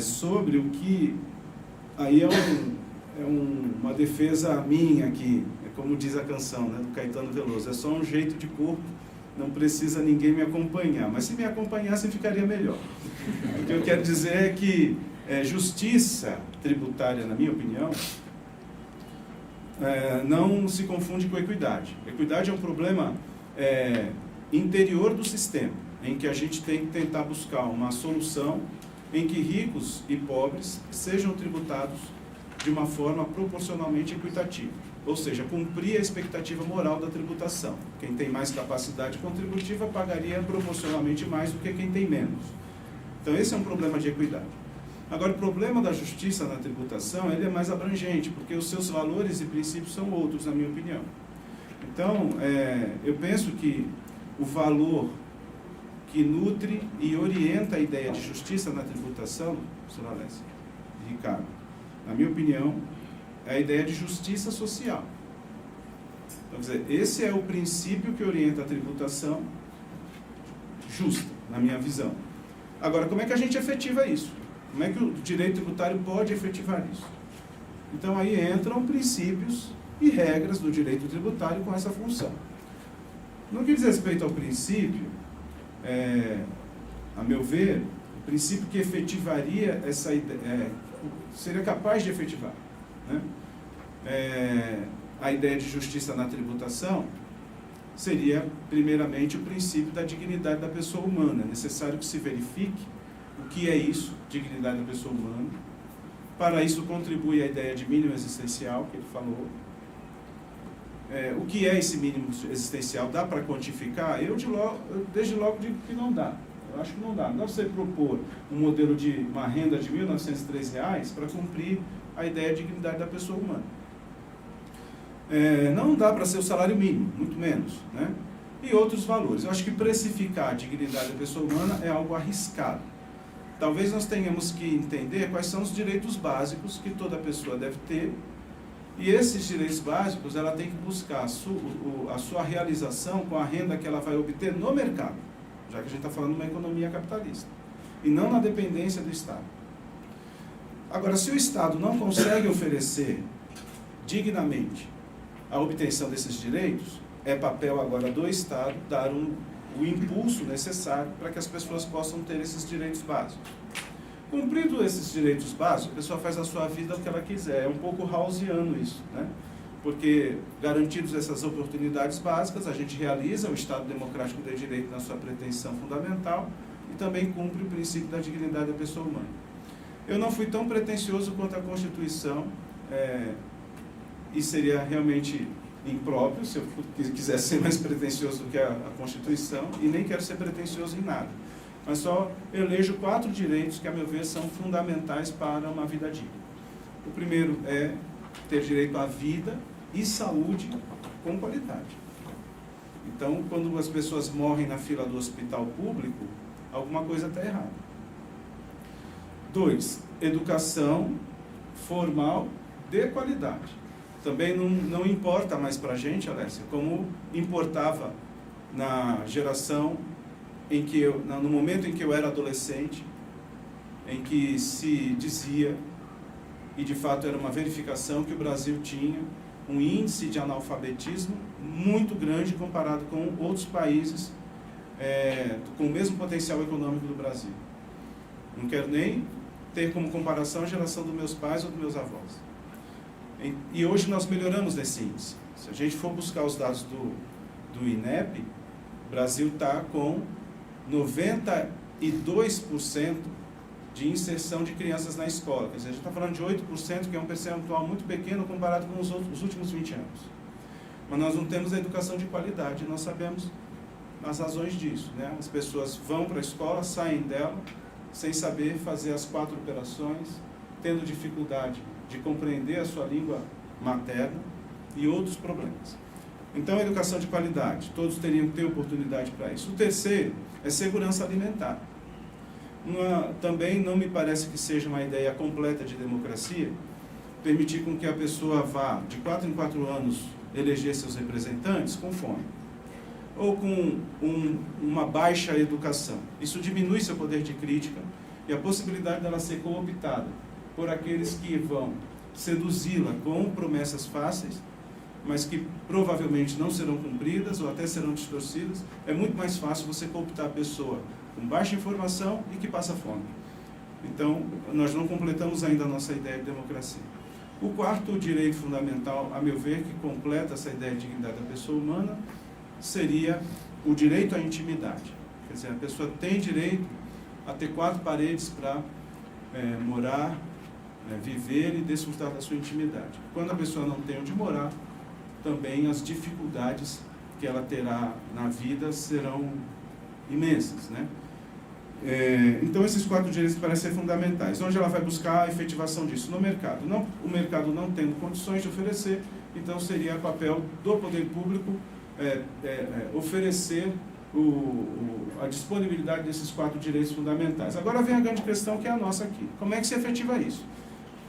sobre o que, aí uma defesa minha aqui, como diz a canção, né, do Caetano Veloso, é só um jeito de corpo, não precisa ninguém me acompanhar, mas se me acompanhasse ficaria melhor. O que eu quero dizer é que justiça tributária, na minha opinião, não se confunde com equidade. Equidade é um problema interior do sistema, em que a gente tem que tentar buscar uma solução em que ricos e pobres sejam tributados de uma forma proporcionalmente equitativa. Ou seja, cumprir a expectativa moral da tributação. Quem tem mais capacidade contributiva pagaria proporcionalmente mais do que quem tem menos. Então, esse é um problema de equidade. Agora, o problema da justiça na tributação, ele é mais abrangente, porque os seus valores e princípios são outros, na minha opinião. Então, eu penso que o valor que nutre e orienta a ideia de justiça na tributação, professor Alessia e Ricardo, na minha opinião, é a ideia de justiça social. Então, quer dizer, esse é o princípio que orienta a tributação justa, na minha visão. Agora, como é que a gente efetiva isso? Como é que o direito tributário pode efetivar isso? Então, aí entram princípios e regras do direito tributário com essa função. No que diz respeito ao princípio, a meu ver, o princípio que efetivaria essa ideia, seria capaz de efetivar, né? a ideia de justiça na tributação, seria, primeiramente, o princípio da dignidade da pessoa humana. É necessário que se verifique o que é isso, dignidade da pessoa humana. Para isso contribui a ideia de mínimo existencial, que ele falou. O que é esse mínimo existencial? Dá para quantificar? Desde logo digo que não dá. Eu acho que não dá. Não dá você propor um modelo de uma renda de R$ 1.903 para cumprir a ideia de dignidade da pessoa humana. Não dá para ser o salário mínimo, muito menos, né? E outros valores. Eu acho que precificar a dignidade da pessoa humana é algo arriscado. Talvez nós tenhamos que entender quais são os direitos básicos que toda pessoa deve ter, e esses direitos básicos ela tem que buscar a sua realização com a renda que ela vai obter no mercado, já que a gente está falando de uma economia capitalista, e não na dependência do Estado. Agora, se o Estado não consegue oferecer dignamente a obtenção desses direitos, é papel agora do Estado dar o impulso necessário para que as pessoas possam ter esses direitos básicos. Cumprido esses direitos básicos, a pessoa faz a sua vida o que ela quiser. É um pouco hausiano isso, né? Porque, garantidos essas oportunidades básicas, a gente realiza o Estado Democrático de Direito na sua pretensão fundamental e também cumpre o princípio da dignidade da pessoa humana. Eu não fui tão pretensioso quanto a Constituição, e seria realmente impróprio se eu quisesse ser mais pretensioso do que a Constituição, e nem quero ser pretensioso em nada. Mas só elejo 4 direitos que, a meu ver, são fundamentais para uma vida digna. O primeiro é ter direito à vida e saúde com qualidade. Então, quando as pessoas morrem na fila do hospital público, alguma coisa está errada. 2, educação formal de qualidade. Também não importa mais para a gente, Alessia, como importava na geração no momento em que eu era adolescente, em que se dizia, e de fato era uma verificação, que o Brasil tinha um índice de analfabetismo muito grande comparado com outros países com o mesmo potencial econômico do Brasil. Não quero nem ter como comparação a geração dos meus pais ou dos meus avós. E hoje nós melhoramos nesse índice. Se a gente for buscar os dados do INEP, o Brasil está com 92% de inserção de crianças na escola. Quer dizer, a gente está falando de 8%, que é um percentual muito pequeno comparado com os últimos 20 anos. Mas nós não temos a educação de qualidade, nós sabemos as razões disso, né? As pessoas vão para a escola, saem dela, sem saber fazer as 4 operações, tendo dificuldade de compreender a sua língua materna e outros problemas. Então, a educação de qualidade, todos teriam que ter oportunidade para isso. O terceiro é segurança alimentar. Também não me parece que seja uma ideia completa de democracia permitir com que a pessoa vá, de 4 em 4 anos, eleger seus representantes com fome, ou com uma baixa educação. Isso diminui seu poder de crítica e a possibilidade dela ser cooptada por aqueles que vão seduzi-la com promessas fáceis, mas que provavelmente não serão cumpridas ou até serão distorcidas. É muito mais fácil você cooptar a pessoa com baixa informação e que passa fome. Então, nós não completamos ainda a nossa ideia de democracia. O quarto direito fundamental, a meu ver, que completa essa ideia de dignidade da pessoa humana, seria o direito à intimidade. Quer dizer, a pessoa tem direito a ter 4 paredes para morar, viver e desfrutar da sua intimidade. Quando a pessoa não tem onde morar, também as dificuldades que ela terá na vida serão imensas, né? Então, esses 4 direitos parecem ser fundamentais. Onde ela vai buscar a efetivação disso? No mercado. O mercado não tendo condições de oferecer, então seria papel do poder público oferecer a disponibilidade desses 4 direitos fundamentais. Agora vem a grande questão, que é a nossa aqui. Como é que se efetiva isso?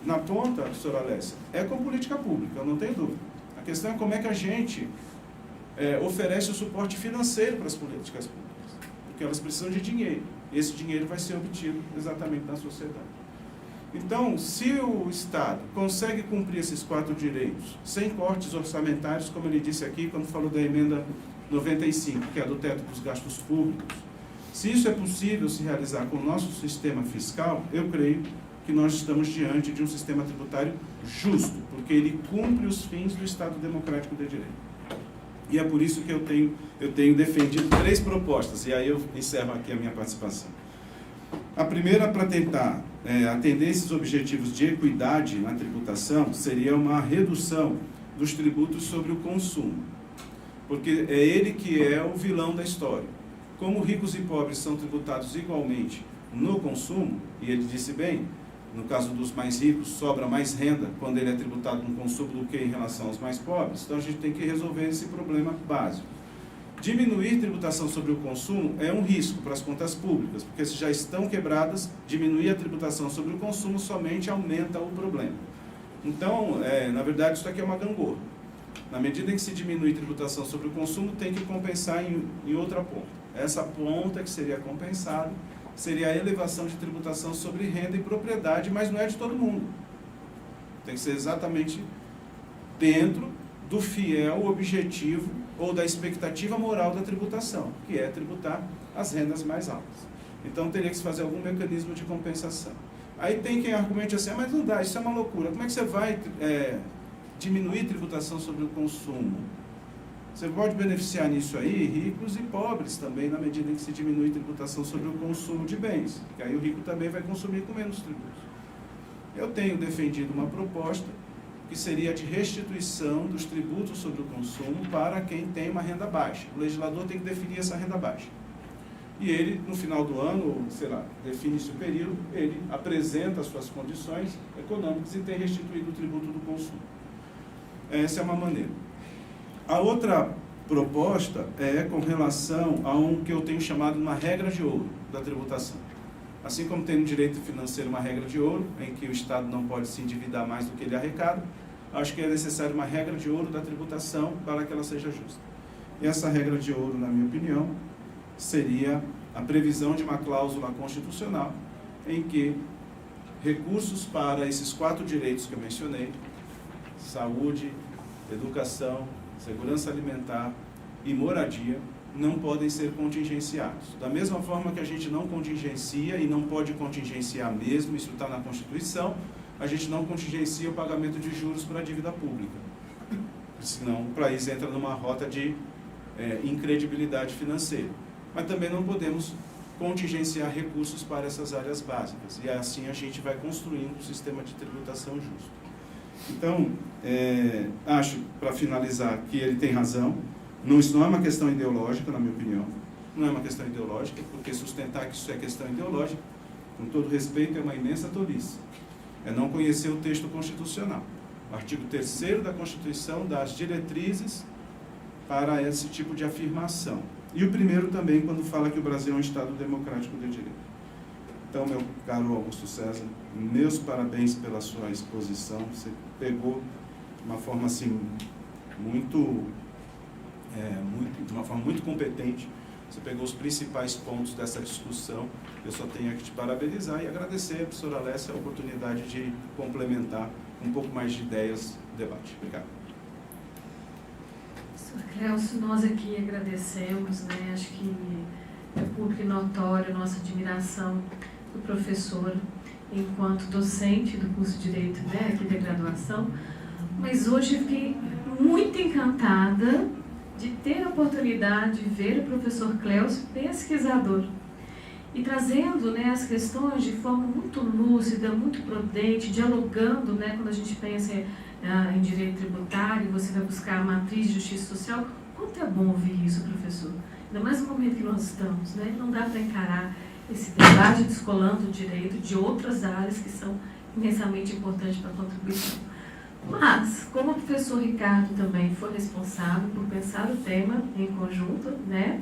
Na ponta, professora Alessia, é com política pública, eu não tenho dúvida. A questão é como é que a gente oferece o suporte financeiro para as políticas públicas, porque elas precisam de dinheiro. Esse dinheiro vai ser obtido exatamente na sociedade. Então, se o Estado consegue cumprir esses 4 direitos sem cortes orçamentários, como ele disse aqui quando falou da emenda 95, que é do teto dos gastos públicos, se isso é possível se realizar com o nosso sistema fiscal, eu creio que nós estamos diante de um sistema tributário justo, porque ele cumpre os fins do Estado Democrático de Direito. E é por isso que eu tenho defendido 3 propostas, e aí eu encerro aqui a minha participação. A primeira, para tentar atender esses objetivos de equidade na tributação, seria uma redução dos tributos sobre o consumo, porque é ele que é o vilão da história. Como ricos e pobres são tributados igualmente no consumo, e ele disse bem, no caso dos mais ricos, sobra mais renda quando ele é tributado no consumo do que em relação aos mais pobres, então a gente tem que resolver esse problema básico. Diminuir tributação sobre o consumo é um risco para as contas públicas, porque se já estão quebradas, diminuir a tributação sobre o consumo somente aumenta o problema. Então, na verdade, isso aqui é uma gangorra. Na medida em que se diminui a tributação sobre o consumo, tem que compensar em outra ponta. Essa ponta que seria compensada seria a elevação de tributação sobre renda e propriedade, mas não é de todo mundo. Tem que ser exatamente dentro do fiel objetivo ou da expectativa moral da tributação, que é tributar as rendas mais altas. Então, teria que se fazer algum mecanismo de compensação. Aí tem quem argumente assim, mas não dá, isso é uma loucura. Como é que você vai diminuir tributação sobre o consumo? Você pode beneficiar nisso aí ricos e pobres também, na medida em que se diminui a tributação sobre o consumo de bens, porque aí o rico também vai consumir com menos tributos. Eu tenho defendido uma proposta que seria de restituição dos tributos sobre o consumo para quem tem uma renda baixa. O legislador tem que definir essa renda baixa. E ele, no final do ano, sei lá, define-se o período, ele apresenta as suas condições econômicas e tem restituído o tributo do consumo. Essa é uma maneira. A outra proposta é com relação a um que eu tenho chamado uma regra de ouro da tributação. Assim como tem no direito financeiro uma regra de ouro, em que o Estado não pode se endividar mais do que ele arrecada, acho que é necessário uma regra de ouro da tributação para que ela seja justa. E essa regra de ouro, na minha opinião, seria a previsão de uma cláusula constitucional em que recursos para esses 4 direitos que eu mencionei, saúde, educação, segurança alimentar e moradia, não podem ser contingenciados. Da mesma forma que a gente não contingencia e não pode contingenciar mesmo, isso está na Constituição, a gente não contingencia o pagamento de juros para a dívida pública. Senão o país entra numa rota de incredibilidade financeira. Mas também não podemos contingenciar recursos para essas áreas básicas. E assim a gente vai construindo um sistema de tributação justo. Então, acho, para finalizar, que ele tem razão. Isso não é uma questão ideológica, na minha opinião. Não é uma questão ideológica, porque sustentar que isso é questão ideológica, com todo respeito, é uma imensa tolice. É não conhecer o texto constitucional. O artigo 3º da Constituição dá as diretrizes para esse tipo de afirmação. E o 1º também, quando fala que o Brasil é um Estado democrático de direito. Então, meu caro Augusto César, meus parabéns pela sua exposição. Você pegou de uma forma assim, de uma forma muito competente. Você pegou os principais pontos dessa discussão. Eu só tenho que te parabenizar e agradecer à professora Alessia a oportunidade de complementar um pouco mais de ideias no debate. Obrigado.
Professor Cleuso, nós aqui agradecemos, né? Acho que é público e notório a nossa admiração do professor enquanto docente do curso de Direito, né, aqui da graduação, mas hoje fiquei muito encantada de ter a oportunidade de ver o professor Cleuso pesquisador e trazendo, né, as questões de forma muito lúcida, muito prudente, dialogando, né, quando a gente pensa em direito tributário, você vai buscar a matriz de justiça social. Quanto é bom ouvir isso, professor? Ainda mais no momento que nós estamos, né? Não dá para encarar esse debate descolando o direito de outras áreas que são imensamente importantes para a contribuição. Mas, como o professor Ricardo também foi responsável por pensar o tema em conjunto, né?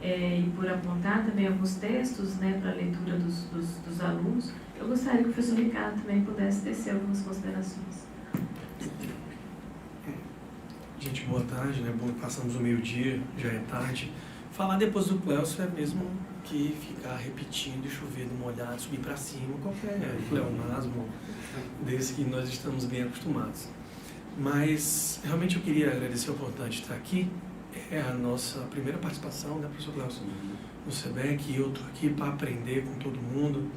E por apontar também alguns textos, né, para a leitura dos alunos, eu gostaria que o professor Ricardo também pudesse tecer algumas considerações.
Gente, boa tarde, né? Bom, passamos o meio-dia, já é tarde. Falar depois do Cleuso é mesmo que ficar repetindo e chover no molhado, subir para cima, qualquer pleonasmo desse que nós estamos bem acostumados. Mas, realmente, eu queria agradecer a oportunidade de estar aqui. É a nossa primeira participação, né, professor Cleuso, no SEBEC, e eu estou aqui para aprender com todo mundo.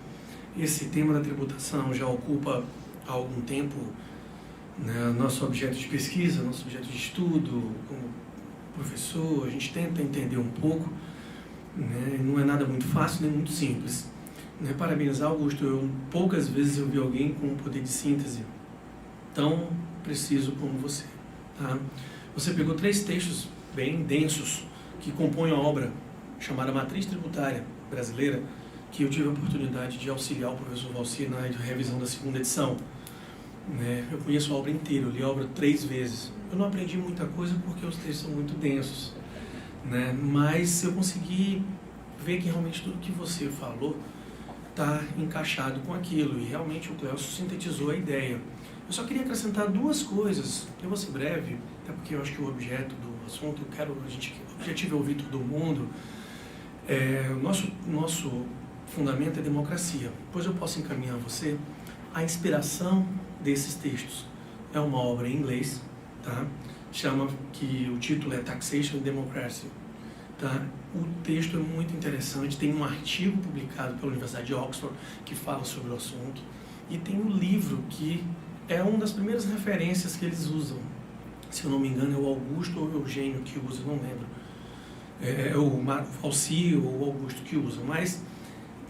esse tema da tributação já ocupa há algum tempo, né, nosso objeto de pesquisa, nosso objeto de estudo, como professor, a gente tenta entender um pouco, né, não é nada muito fácil nem muito simples. Né, parabenizar, Augusto, poucas vezes eu vi alguém com um poder de síntese tão preciso como você. Tá? Você pegou 3 textos bem densos que compõem a obra chamada Matriz Tributária Brasileira, que eu tive a oportunidade de auxiliar o professor Valci na revisão da 2ª edição. Né? Eu conheço a obra inteira, eu li a obra 3 vezes. Eu não aprendi muita coisa porque os textos são muito densos, né? Mas eu consegui ver que realmente tudo que você falou está encaixado com aquilo, e realmente o Clélcio sintetizou a ideia. Eu só queria acrescentar 2 coisas, eu vou ser breve, até porque eu acho que o objeto do assunto, o objetivo é ouvir todo mundo. O nosso fundamento é democracia, pois eu posso encaminhar a você a inspiração desses textos. É uma obra em inglês, tá? Que o título é Taxation and Democracy. Tá? O texto é muito interessante, tem um artigo publicado pela Universidade de Oxford que fala sobre o assunto, e tem um livro que é uma das primeiras referências que eles usam. Se eu não me engano, é o Augusto ou o Eugênio que usa, não lembro. É o Valci ou o Augusto que usa, mas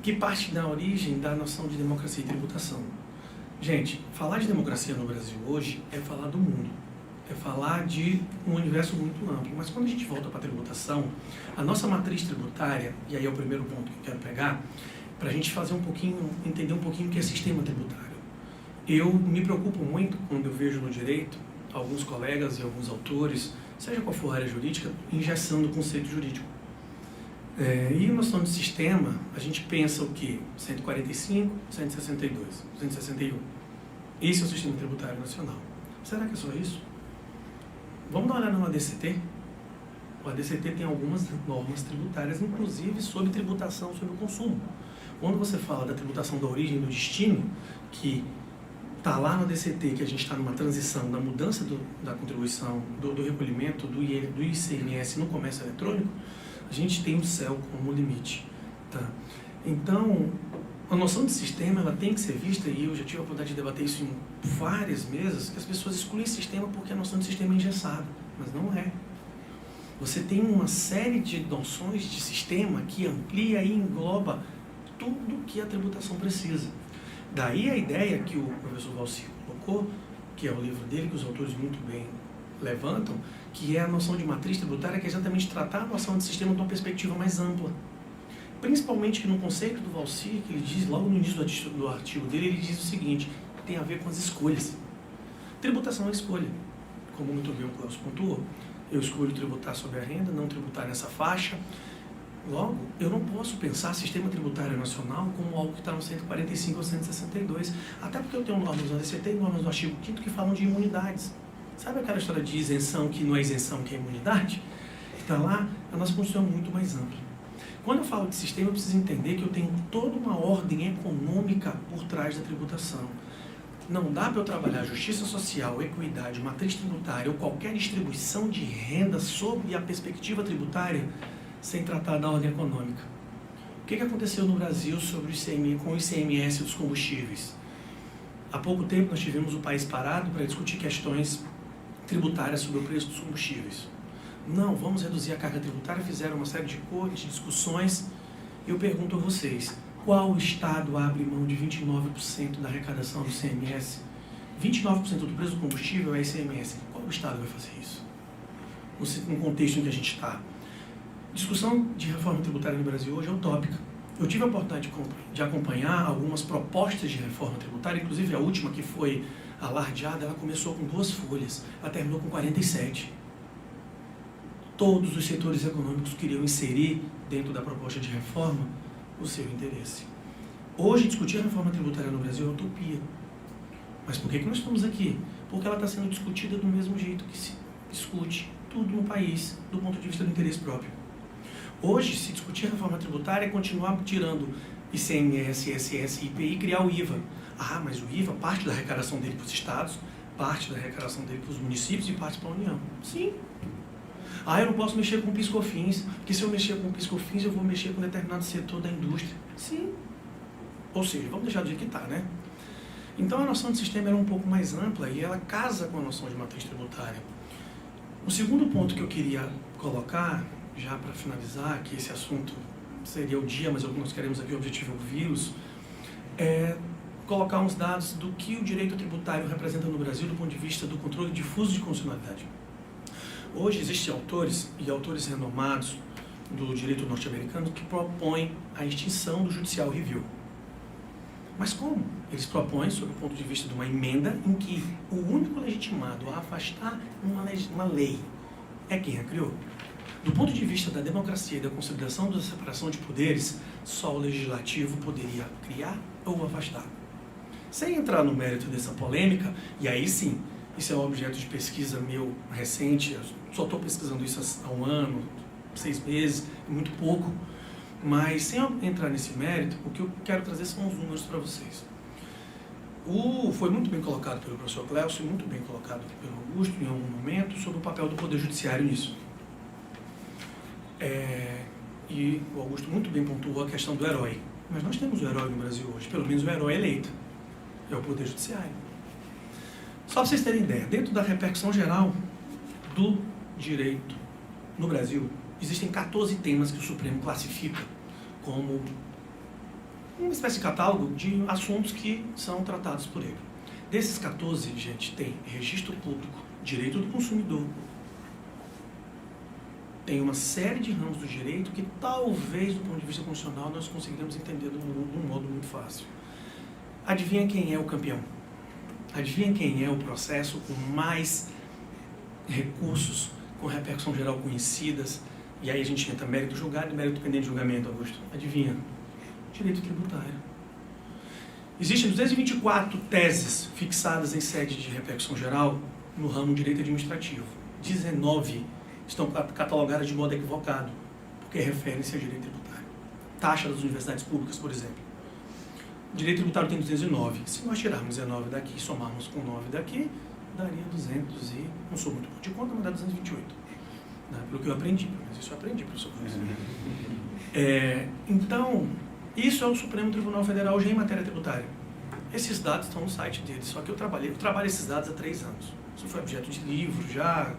que parte da origem da noção de democracia e tributação. Gente, falar de democracia no Brasil hoje é falar do mundo. É falar de um universo muito amplo. Mas quando a gente volta para a tributação, a nossa matriz tributária, e aí é o primeiro ponto que eu quero pegar, para a gente entender um pouquinho o que é sistema tributário. Eu me preocupo muito quando eu vejo no direito alguns colegas e alguns autores, seja qual for a área jurídica, engessando o conceito jurídico. E a noção de sistema, a gente pensa o quê? 145, 162, 161. Esse é o sistema tributário nacional. Será que é só isso? Vamos dar uma olhada no ADCT? O ADCT tem algumas normas tributárias, inclusive sobre tributação sobre o consumo. Quando você fala da tributação da origem e do destino, que está lá no ADCT, que a gente está numa transição da mudança da contribuição, do recolhimento do ICMS no comércio eletrônico, a gente tem o céu como limite. Tá? Então, a noção de sistema ela tem que ser vista, e eu já tive a oportunidade de debater isso em várias mesas, que as pessoas excluem sistema porque a noção de sistema é engessada, mas não é. Você tem uma série de noções de sistema que amplia e engloba tudo que a tributação precisa. Daí a ideia que o professor Valci colocou, que é o livro dele, que os autores muito bem levantam, que é a noção de matriz tributária, que é exatamente tratar a noção de sistema de uma perspectiva mais ampla. Principalmente que no conceito do Valci, que ele diz logo no início do artigo dele, ele diz o seguinte: tem a ver com as escolhas. Tributação é escolha. Como muito bem o Clélcio pontuou, eu escolho tributar sobre a renda, não tributar nessa faixa. Logo, eu não posso pensar sistema tributário nacional como algo que está no 145 ou 162, até porque eu tenho normas no ADCT e normas no artigo 5º que falam de imunidades. Sabe aquela história de isenção que não é isenção, que é imunidade? Está lá, a nossa Constituição é muito mais ampla. Quando eu falo de sistema, eu preciso entender que eu tenho toda uma ordem econômica por trás da tributação. Não dá para eu trabalhar justiça social, equidade, matriz tributária ou qualquer distribuição de renda sob a perspectiva tributária sem tratar da ordem econômica. O que aconteceu no Brasil com o ICMS dos combustíveis? Há pouco tempo nós tivemos o país parado para discutir questões tributárias sobre o preço dos combustíveis. Não, vamos reduzir a carga tributária, fizeram uma série de discussões. Eu pergunto a vocês, qual estado abre mão de 29% da arrecadação do ICMS? 29% do preço do combustível é ICMS. Qual estado vai fazer isso? No contexto em que a gente está. Discussão de reforma tributária no Brasil hoje é utópica. Eu tive a oportunidade de acompanhar algumas propostas de reforma tributária, inclusive a última que foi alardeada, ela começou com 2 folhas, ela terminou com 47. Todos os setores econômicos queriam inserir dentro da proposta de reforma o seu interesse. Hoje, discutir a reforma tributária no Brasil é utopia. Mas por que nós estamos aqui? Porque ela está sendo discutida do mesmo jeito que se discute tudo no país, do ponto de vista do interesse próprio. Hoje, se discutir a reforma tributária é continuar tirando ICMS, ISS, IPI e criar o IVA. Ah, mas o IVA, parte da arrecadação dele para os estados, parte da arrecadação dele para os municípios e parte para a União. Sim. Ah, eu não posso mexer com PIS/COFINS, porque se eu mexer com PIS/COFINS eu vou mexer com determinado setor da indústria. Sim. Ou seja, vamos deixar do jeito que está, né? Então a noção de sistema era um pouco mais ampla e ela casa com a noção de matriz tributária. O segundo ponto que eu queria colocar, já para finalizar, que esse assunto seria o dia, mas nós queremos aqui, o objetivo é ouvi-los, é colocar uns dados do que o direito tributário representa no Brasil do ponto de vista do controle difuso de constitucionalidade. Hoje existem autores, e autores renomados do direito norte-americano, que propõem a extinção do judicial review. Mas como? Eles propõem, sob o ponto de vista de uma emenda, em que o único legitimado a afastar uma lei é quem a criou. Do ponto de vista da democracia e da consideração da separação de poderes, só o legislativo poderia criar ou afastar. Sem entrar no mérito dessa polêmica, e aí sim, isso é um objeto de pesquisa meu recente, eu só estou pesquisando isso há 1 ano, 6 meses, muito pouco, mas sem entrar nesse mérito, o que eu quero trazer são os números para vocês. Foi muito bem colocado pelo professor Clélcio e muito bem colocado pelo Augusto em algum momento sobre o papel do Poder Judiciário nisso. E o Augusto muito bem pontuou a questão do herói. Mas nós temos o herói no Brasil hoje, pelo menos o herói eleito, é o Poder Judiciário. Só para vocês terem ideia, dentro da repercussão geral do direito no Brasil, existem 14 temas que o Supremo classifica como uma espécie de catálogo de assuntos que são tratados por ele. Desses 14, gente, tem registro público, direito do consumidor, tem uma série de ramos do direito que talvez, do ponto de vista constitucional, nós conseguiremos entender de um modo muito fácil. Adivinha quem é o campeão? Adivinha quem é o processo com mais recursos, com repercussão geral conhecidas? E aí a gente entra mérito julgado e mérito pendente de julgamento, Augusto. Adivinha? Direito tributário. Existem 224 teses fixadas em sede de repercussão geral no ramo direito administrativo. 19 estão catalogadas de modo equivocado, porque referem-se a direito tributário. Taxa das universidades públicas, por exemplo. Direito tributário tem 209. Se nós tirarmos 19 daqui e somarmos com 9 daqui, daria 200 e... Não sou muito bom de conta, mas dá 228. Pelo que eu aprendi, mas isso eu aprendi, professor. Então, isso é o Supremo Tribunal Federal já em matéria tributária. Esses dados estão no site dele, só que eu trabalho esses dados há 3 anos. Isso foi objeto de livro já,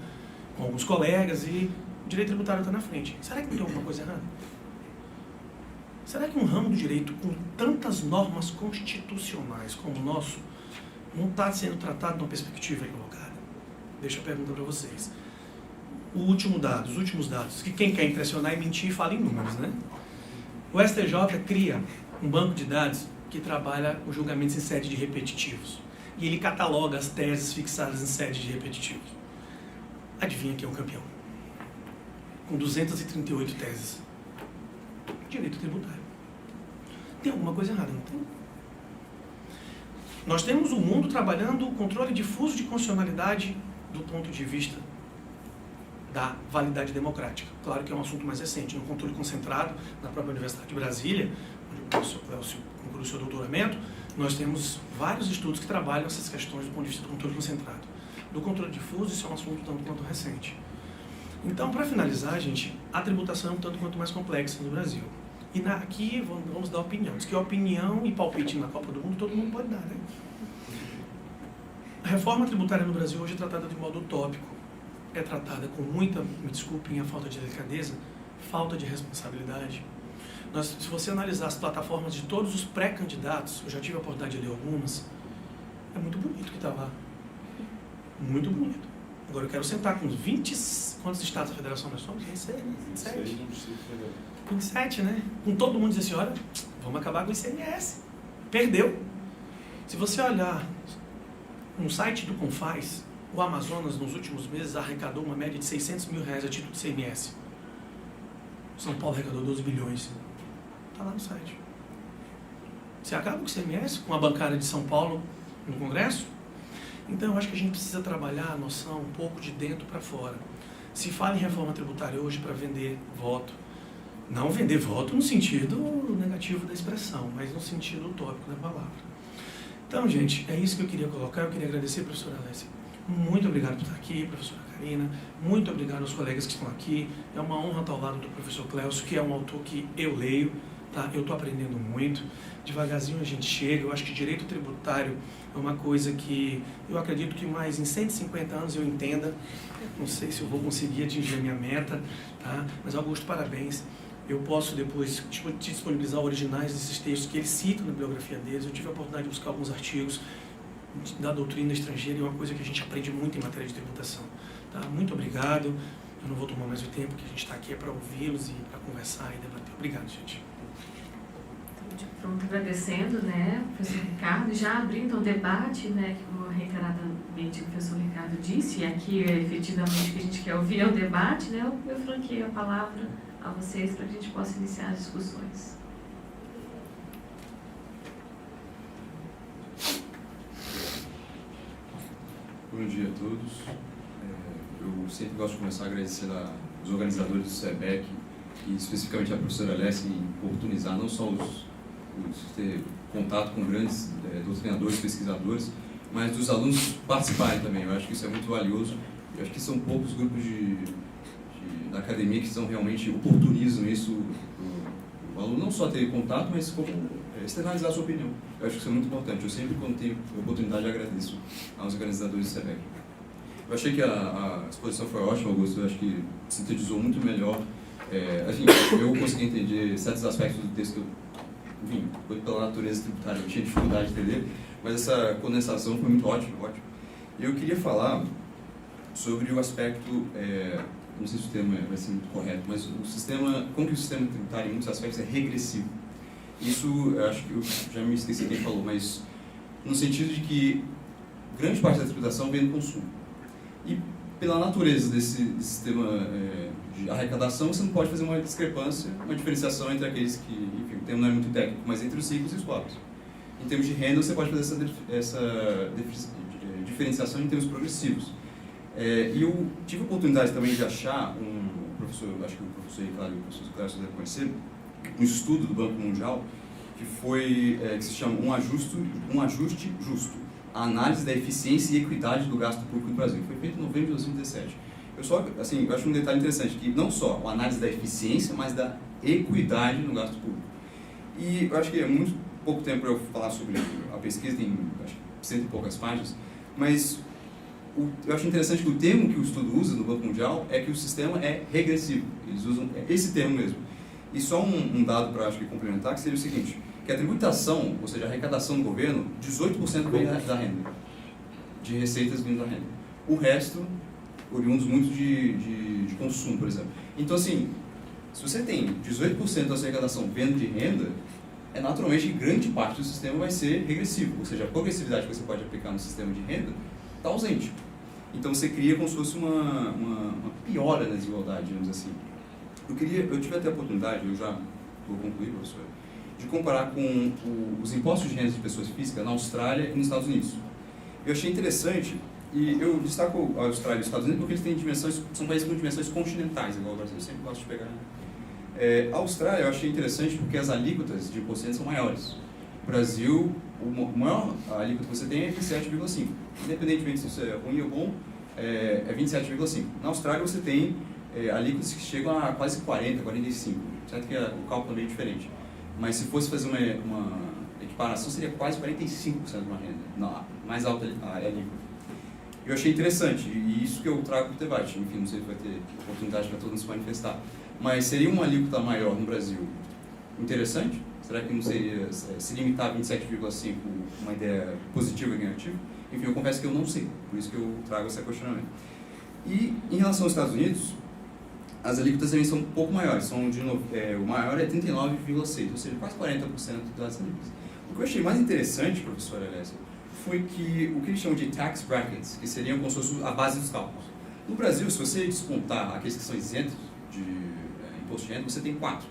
com alguns colegas, e o direito tributário está na frente. Será que tem alguma coisa errada? Será que um ramo do direito com tantas normas constitucionais como o nosso não está sendo tratado numa perspectiva equivocada? Deixa eu perguntar para vocês. Os últimos dados, que quem quer impressionar e mentir fala em números, né? O STJ cria um banco de dados que trabalha os julgamentos em sede de repetitivos. E ele cataloga as teses fixadas em sede de repetitivos. Adivinha quem é o campeão? Com 238 teses. Direito tributário. Tem alguma coisa errada, não tem? Nós temos o mundo trabalhando o controle difuso de constitucionalidade do ponto de vista da validade democrática. Claro que é um assunto mais recente, no controle concentrado na própria Universidade de Brasília, onde o professor Clélcio concluiu seu doutoramento, nós temos vários estudos que trabalham essas questões do ponto de vista do controle concentrado. Do controle difuso, isso é um assunto tanto quanto recente. Então, para finalizar, gente, a tributação é um tanto quanto mais complexa no Brasil. E aqui vamos dar opinião. Diz que opinião e palpite na Copa do Mundo todo mundo pode dar, né? A reforma tributária no Brasil hoje é tratada de modo utópico. É tratada com muita, me desculpem a falta de delicadeza, falta de responsabilidade. Se você analisar as plataformas de todos os pré-candidatos, eu já tive a oportunidade de ler algumas, é muito bonito que está lá. Muito bonito. Agora eu quero sentar com os 20... Quantos estados da federação nós somos? 27. 27, né? Com todo mundo dizer assim, olha, vamos acabar com o ICMS. Perdeu. Se você olhar no site do Confaz, o Amazonas, nos últimos meses, arrecadou uma média de R$600 mil a título de ICMS. São Paulo arrecadou 12 bilhões. Está lá no site. Você acaba com o ICMS, com a bancada de São Paulo no Congresso? Então, eu acho que a gente precisa trabalhar a noção um pouco de dentro para fora. Se fala em reforma tributária hoje para vender voto, não vender voto no sentido negativo da expressão, mas no sentido utópico da palavra. Então, gente, é isso que eu queria colocar. Eu queria agradecer a professora Alessia. Muito obrigado por estar aqui, professora Karina. Muito obrigado aos colegas que estão aqui. É uma honra estar ao lado do professor Clélcio, que é um autor que eu leio. tá? Eu estou aprendendo muito, devagarzinho a gente chega. Eu acho que direito tributário é uma coisa que eu acredito que mais em 150 anos eu entenda. Não sei se eu vou conseguir atingir a minha meta, tá? Mas Augusto, parabéns. Eu posso depois te disponibilizar originais desses textos que eles citam na bibliografia deles. Eu tive a oportunidade de buscar alguns artigos da doutrina estrangeira, e é uma coisa que a gente aprende muito em matéria de tributação. Tá? Muito obrigado. Eu não vou tomar mais o tempo, que a gente está aqui para ouvi-los e para conversar e debater. Obrigado, gente.
Pronto, agradecendo, né, o professor Ricardo, já abrindo o debate, né, que reiteradamente o professor Ricardo disse, e aqui efetivamente o que a gente quer ouvir é o debate, né, eu franqueio a palavra a vocês para que a gente possa iniciar as discussões.
Bom dia a todos. Eu sempre gosto de começar agradecendo aos organizadores do SEBEC e especificamente a professora Alessia em oportunizar não só ter contato com grandes doutrinadores, pesquisadores, mas dos alunos participarem também. Eu acho que isso é muito valioso. Eu acho que são poucos grupos da academia que realmente oportunizam isso, o aluno não só ter contato, mas como externalizar a sua opinião. Eu acho que isso é muito importante. Eu sempre, quando tenho oportunidade, agradeço aos organizadores do SEBEC. Eu achei que a exposição foi ótima, Augusto. Eu acho que sintetizou muito melhor. Assim, eu consegui entender certos aspectos do texto que enfim, pela natureza tributária eu tinha dificuldade de entender, mas essa condensação foi muito ótima. E eu queria falar sobre o aspecto, não sei se o termo vai ser muito correto, mas o sistema, como que o sistema tributário em muitos aspectos é regressivo. Isso, eu acho que eu já me esqueci quem falou, mas no sentido de que grande parte da tributação vem do consumo. E pela natureza desse sistema de arrecadação, você não pode fazer uma discrepância, uma diferenciação entre aqueles que, enfim, o termo não é muito técnico, mas entre os ricos e os pobres. Em termos de renda, você pode fazer essa diferenciação em termos progressivos. E eu tive a oportunidade também de achar professor, acho que o professor Ricardo e o professor Clécio devem conhecer, um estudo do Banco Mundial que se chama Um Ajuste Justo, a análise da eficiência e equidade do gasto público no Brasil. Foi feito em novembro de 2017. Eu acho um detalhe interessante, que não só a análise da eficiência, mas da equidade no gasto público. E eu acho que é muito pouco tempo para eu falar sobre a pesquisa, tem acho que 100 e poucas páginas, mas eu acho interessante que o termo que o estudo usa no Banco Mundial é que o sistema é regressivo. Eles usam esse termo mesmo. E só um dado para acho que complementar, que seria o seguinte, que a tributação, ou seja, a arrecadação do governo, 18% vem da renda, de receitas vindo da renda. O resto, oriundos muito de consumo, por exemplo. Então, assim, se você tem 18% da sua arrecadação vindo de renda, naturalmente grande parte do sistema vai ser regressivo, ou seja, a progressividade que você pode aplicar no sistema de renda está ausente. Então, você cria como se fosse uma piora na desigualdade, digamos assim. Eu tive até a oportunidade, eu já vou concluir, professor, de comparar com os impostos de renda de pessoas físicas na Austrália e nos Estados Unidos. Eu achei interessante, e eu destaco a Austrália e os Estados Unidos porque eles têm são países com dimensões continentais, igual o Brasil, eu sempre gosto de pegar. A Austrália eu achei interessante porque as alíquotas de imposto são maiores. No Brasil, a maior alíquota que você tem é 27,5%. Independentemente se isso é ruim ou bom, é 27,5%. Na Austrália você tem alíquotas que chegam a quase 40%, 45%. Certo que o cálculo é meio diferente. Mas se fosse fazer uma equiparação, seria quase 45% de uma renda, mais alta a alíquota. Eu achei interessante, e isso que eu trago para o debate. Enfim, não sei se vai ter oportunidade para todos se manifestar. Mas seria uma alíquota maior no Brasil interessante? Será que não seria se limitar a 27,5% uma ideia positiva e negativa? Enfim, eu confesso que eu não sei, por isso que eu trago esse questionamento. E em relação aos Estados Unidos, as alíquotas também são um pouco maiores, o maior é 39,6%, ou seja, quase 40% das alíquotas. O que eu achei mais interessante, professora Alessia, foi que o que eles chamam de tax brackets, que seriam como se fosse a base dos cálculos. No Brasil, se você descontar aqueles que são isentos de imposto de renda, você tem 4.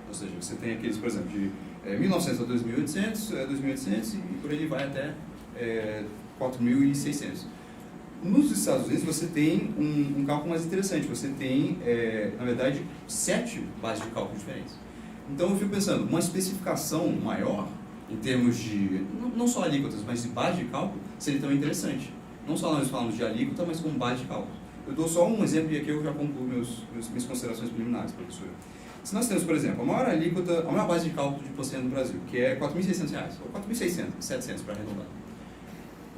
Ou seja, você tem aqueles, por exemplo, de 1.900 a 2.800, 2.800 e por aí vai até 4.600. Nos Estados Unidos, você tem um cálculo mais interessante. Você tem, na verdade, 7 bases de cálculo diferentes. Então, eu fico pensando, uma especificação maior, em termos de, não só alíquotas, mas de base de cálculo, seria também interessante. Não só nós falamos de alíquota, mas como base de cálculo. Eu dou só um exemplo e aqui eu já concluo minhas considerações preliminares, professor. Se nós temos, por exemplo, a maior alíquota, a maior base de cálculo de imposto de renda no Brasil, que é R$ 4.600, ou 4.700 para arredondar.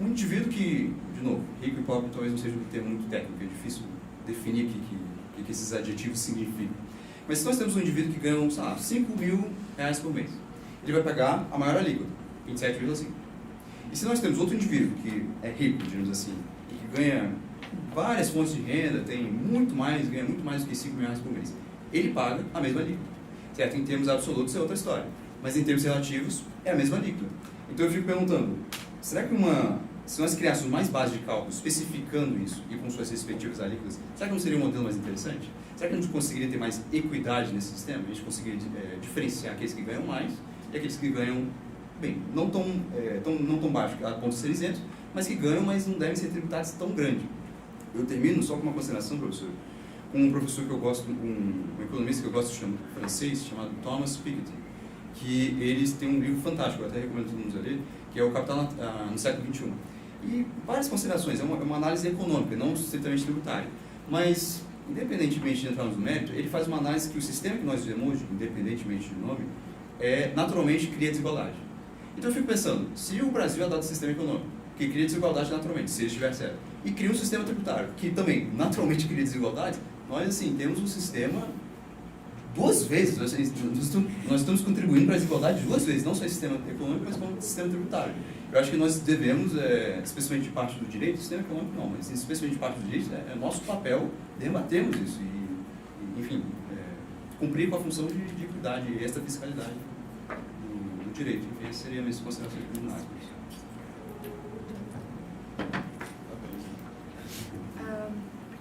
Um indivíduo que, de novo, rico e pobre talvez não seja um termo muito técnico, é difícil definir o que esses adjetivos significam. Mas se nós temos um indivíduo que ganha, sei lá, R$5.000 por mês, ele vai pagar a maior alíquota, 27,5%. E se nós temos outro indivíduo que é rico, digamos assim, e que ganha várias fontes de renda, ganha muito mais do que R$5.000 por mês, ele paga a mesma alíquota. Certo? Em termos absolutos é outra história, mas em termos relativos é a mesma alíquota. Então eu fico perguntando, será que se nós criássemos mais base de cálculo especificando isso e com suas respectivas alíquotas, será que não seria um modelo mais interessante? Será que a gente conseguiria ter mais equidade nesse sistema? A gente conseguiria diferenciar aqueles que ganham mais e aqueles que ganham, bem, não tão baixo a ponto de ser isentos, mas que ganham, mas não devem ser tributados tão grande. Eu termino só com uma consideração, professor, com um professor que eu gosto, um economista que eu gosto, francês, chamado Thomas Piketty, que eles têm um livro fantástico, eu até recomendo todo mundo a ler, que é o Capital no século XXI. E várias considerações, é uma análise econômica, não estritamente tributária, mas, independentemente de entrarmos no mérito, ele faz uma análise que o sistema que nós vivemos hoje, independentemente do nome, naturalmente cria desigualdade. Então eu fico pensando, se o Brasil adota um sistema econômico que cria desigualdade naturalmente, se ele estiver certo, e cria um sistema tributário que também naturalmente cria desigualdade, nós assim temos um sistema duas vezes, nós estamos contribuindo para a desigualdade duas vezes, não só o sistema econômico, mas como o sistema tributário. Eu acho que nós devemos, especialmente de parte do direito, o sistema econômico não, mas especialmente de parte do direito, é nosso papel debatermos isso e enfim, cumprir com a função de equidade e esta fiscalidade do direito. Enfim, essa seria a minha consideração preliminar.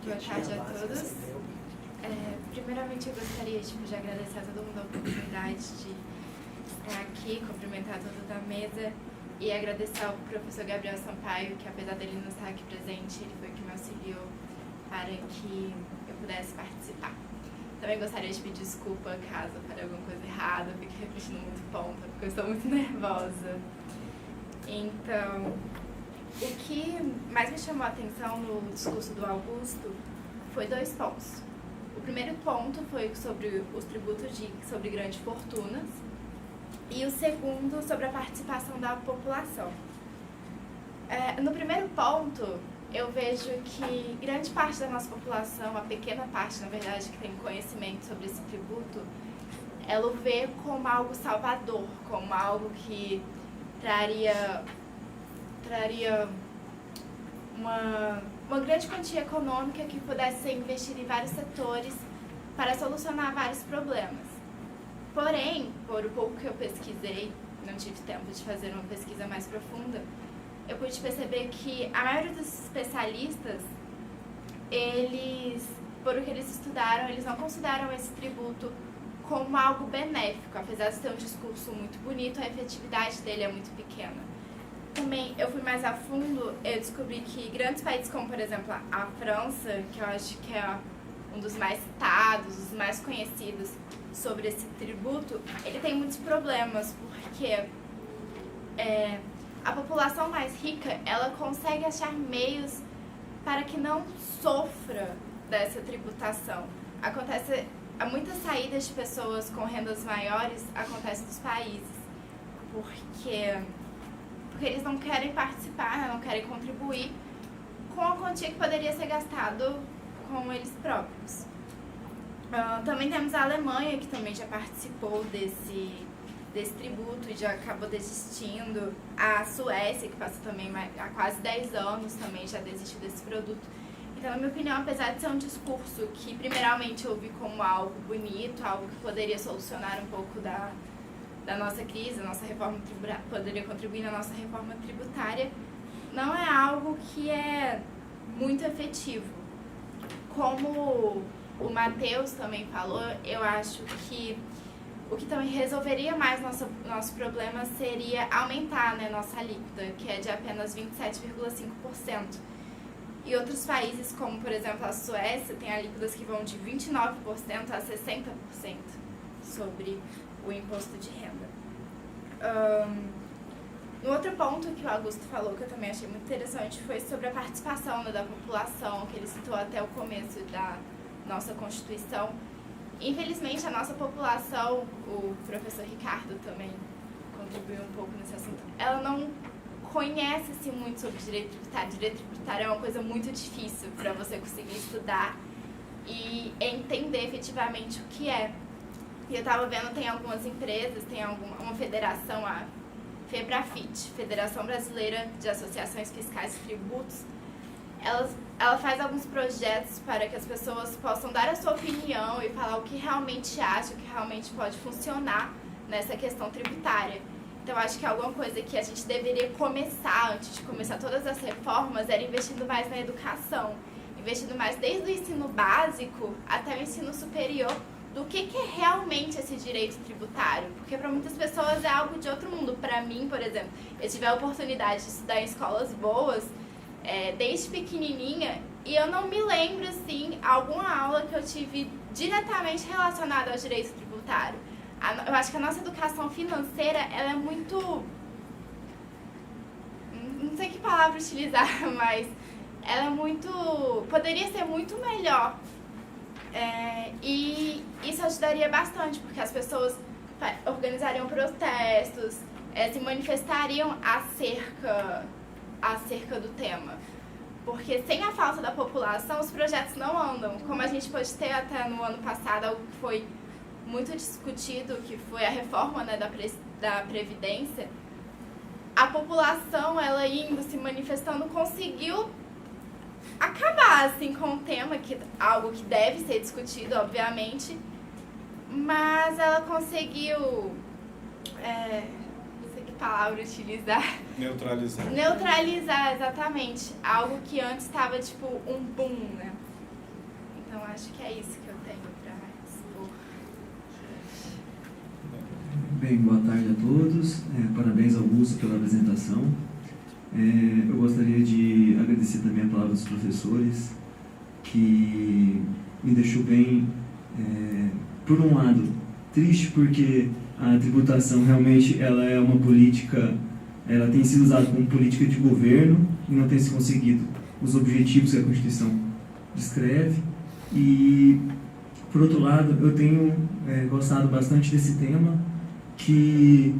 Boa tarde a todos. Primeiramente, eu gostaria de agradecer a todo mundo a oportunidade de estar aqui, cumprimentar todos da mesa e agradecer ao professor Gabriel Sampaio, que apesar dele não estar aqui presente, ele foi que me auxiliou para que eu pudesse participar. Também gostaria de pedir desculpa caso eu falei alguma coisa errada, eu fiquei repetindo muito ponto, porque eu estou muito nervosa. Então, o que mais me chamou a atenção no discurso do Augusto foi 2 pontos. O primeiro ponto foi sobre os tributos sobre grandes fortunas e o segundo sobre a participação da população. No primeiro ponto, eu vejo que grande parte da nossa população, a pequena parte, na verdade, que tem conhecimento sobre esse tributo, ela o vê como algo salvador, como algo que traria uma grande quantia econômica que pudesse ser investida em vários setores para solucionar vários problemas. Porém, por o pouco que eu pesquisei, não tive tempo de fazer uma pesquisa mais profunda, eu pude perceber que a maioria dos especialistas, por o que eles estudaram, eles não consideram esse tributo como algo benéfico. Apesar de ter um discurso muito bonito, a efetividade dele é muito pequena. Também, eu fui mais a fundo, eu descobri que grandes países como, por exemplo, a França, que eu acho que é um dos mais citados, os mais conhecidos sobre esse tributo, ele tem muitos problemas, porque a população mais rica, ela consegue achar meios para que não sofra dessa tributação. Há muitas saídas de pessoas com rendas maiores acontecem nos países, porque eles não querem participar, não querem contribuir com a quantia que poderia ser gastado com eles próprios. Também temos a Alemanha, que também já participou desse tributo e já acabou desistindo. A Suécia, que passa também há quase 10 anos, também já desistiu desse produto. Então, na minha opinião, apesar de ser um discurso que primeiramente eu vi como algo bonito, algo que poderia solucionar um pouco da nossa crise, nossa reforma poderia contribuir na nossa reforma tributária, não é algo que é muito efetivo. Como o Matheus também falou, eu acho que o que também resolveria mais nosso problema seria aumentar, né, nossa alíquota, que é de apenas 27,5%. E outros países, como por exemplo a Suécia, tem alíquotas que vão de 29% a 60% sobre o imposto de renda. Um outro ponto que o Augusto falou, que eu também achei muito interessante, foi sobre a participação, né, da população, que ele citou até o começo da nossa Constituição. Infelizmente, a nossa população, o professor Ricardo também contribuiu um pouco nesse assunto, ela não conhece assim, muito sobre direito tributário. Direito tributário é uma coisa muito difícil para você conseguir estudar e entender efetivamente o que é. E eu estava vendo, tem algumas empresas, tem uma federação, a FEBRAFIT, Federação Brasileira de Associações Fiscais e Tributos. Ela faz alguns projetos para que as pessoas possam dar a sua opinião e falar o que realmente acha, o que realmente pode funcionar nessa questão tributária. Então, acho que alguma coisa que a gente deveria começar, antes de começar todas as reformas, era investindo mais na educação. Investindo mais desde o ensino básico até o ensino superior, do que é realmente esse direito tributário. Porque para muitas pessoas é algo de outro mundo. Para mim, por exemplo, eu tive a oportunidade de estudar em escolas boas, desde pequenininha, e eu não me lembro, assim, alguma aula que eu tive diretamente relacionada ao direito tributário. Eu acho que a nossa educação financeira, ela é muito... Não sei que palavra utilizar, mas ela é muito... Poderia ser muito melhor. E isso ajudaria bastante, porque as pessoas organizariam protestos, se manifestariam acerca do tema. Porque sem a falta da população, os projetos não andam. Como a gente pôde ter até no ano passado, algo que foi muito discutido, que foi a reforma, né, da Previdência, a população, ela indo, se manifestando, conseguiu acabar assim, com o tema, algo que deve ser discutido, obviamente, mas ela conseguiu, não sei que palavra utilizar. Neutralizar, exatamente, algo que antes estava tipo um boom, né? Então acho que é isso que eu tenho para expor.
Bem, boa tarde a todos. Parabéns, Augusto, pela apresentação. Eu gostaria de agradecer também a palavra dos professores, que me deixou bem, por um lado, triste, porque a tributação realmente ela é uma política, ela tem sido usada como política de governo e não tem se conseguido os objetivos que a Constituição descreve. E, por outro lado, eu tenho gostado bastante desse tema, que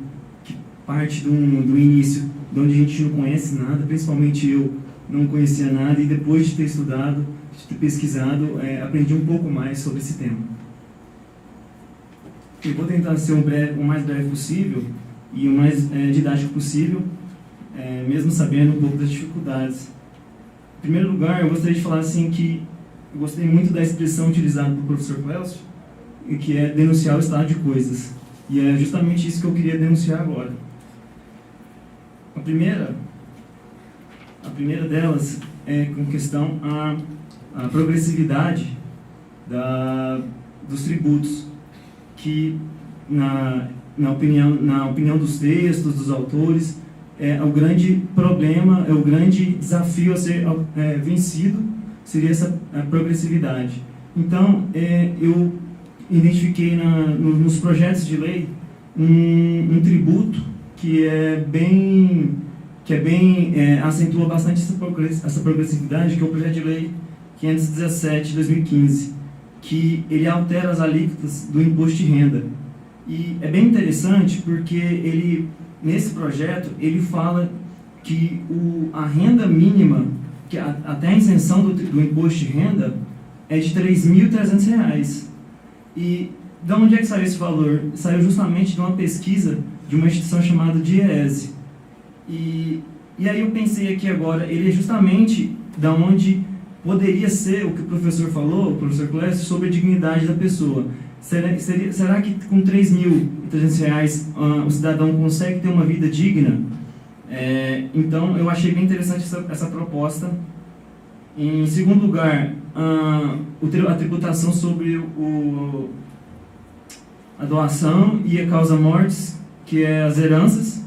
parte do início, de onde a gente não conhece nada, principalmente eu não conhecia nada, e depois de ter estudado, de ter pesquisado, aprendi um pouco mais sobre esse tema. Eu vou tentar ser o mais breve possível e o mais didático possível, mesmo sabendo um pouco das dificuldades. Em primeiro lugar, eu gostaria de falar assim que eu gostei muito da expressão utilizada pelo professor Clécio, que é denunciar o estado de coisas. E é justamente isso que eu queria denunciar agora. A primeira delas é com questão a progressividade dos tributos, que na opinião dos textos, dos autores, o grande problema, o grande desafio a ser vencido seria essa progressividade. Então, eu identifiquei nos projetos de lei um tributo que acentua bastante essa progressividade, que é o projeto de lei 517 de 2015, que ele altera as alíquotas do imposto de renda. E é bem interessante porque nesse projeto ele fala que a renda mínima, que até a isenção do imposto de renda, é de R$ 3.300. E de onde é que saiu esse valor? Saiu justamente de uma pesquisa de uma instituição chamada DIEESE. E aí eu pensei aqui agora, ele é justamente da onde poderia ser o que o professor falou, o professor Clécio, sobre a dignidade da pessoa. Será que com R$ 3.300 o cidadão consegue ter uma vida digna? Então, eu achei bem interessante essa proposta. Em segundo lugar, a tributação sobre a doação e a causa-mortes, que é as heranças.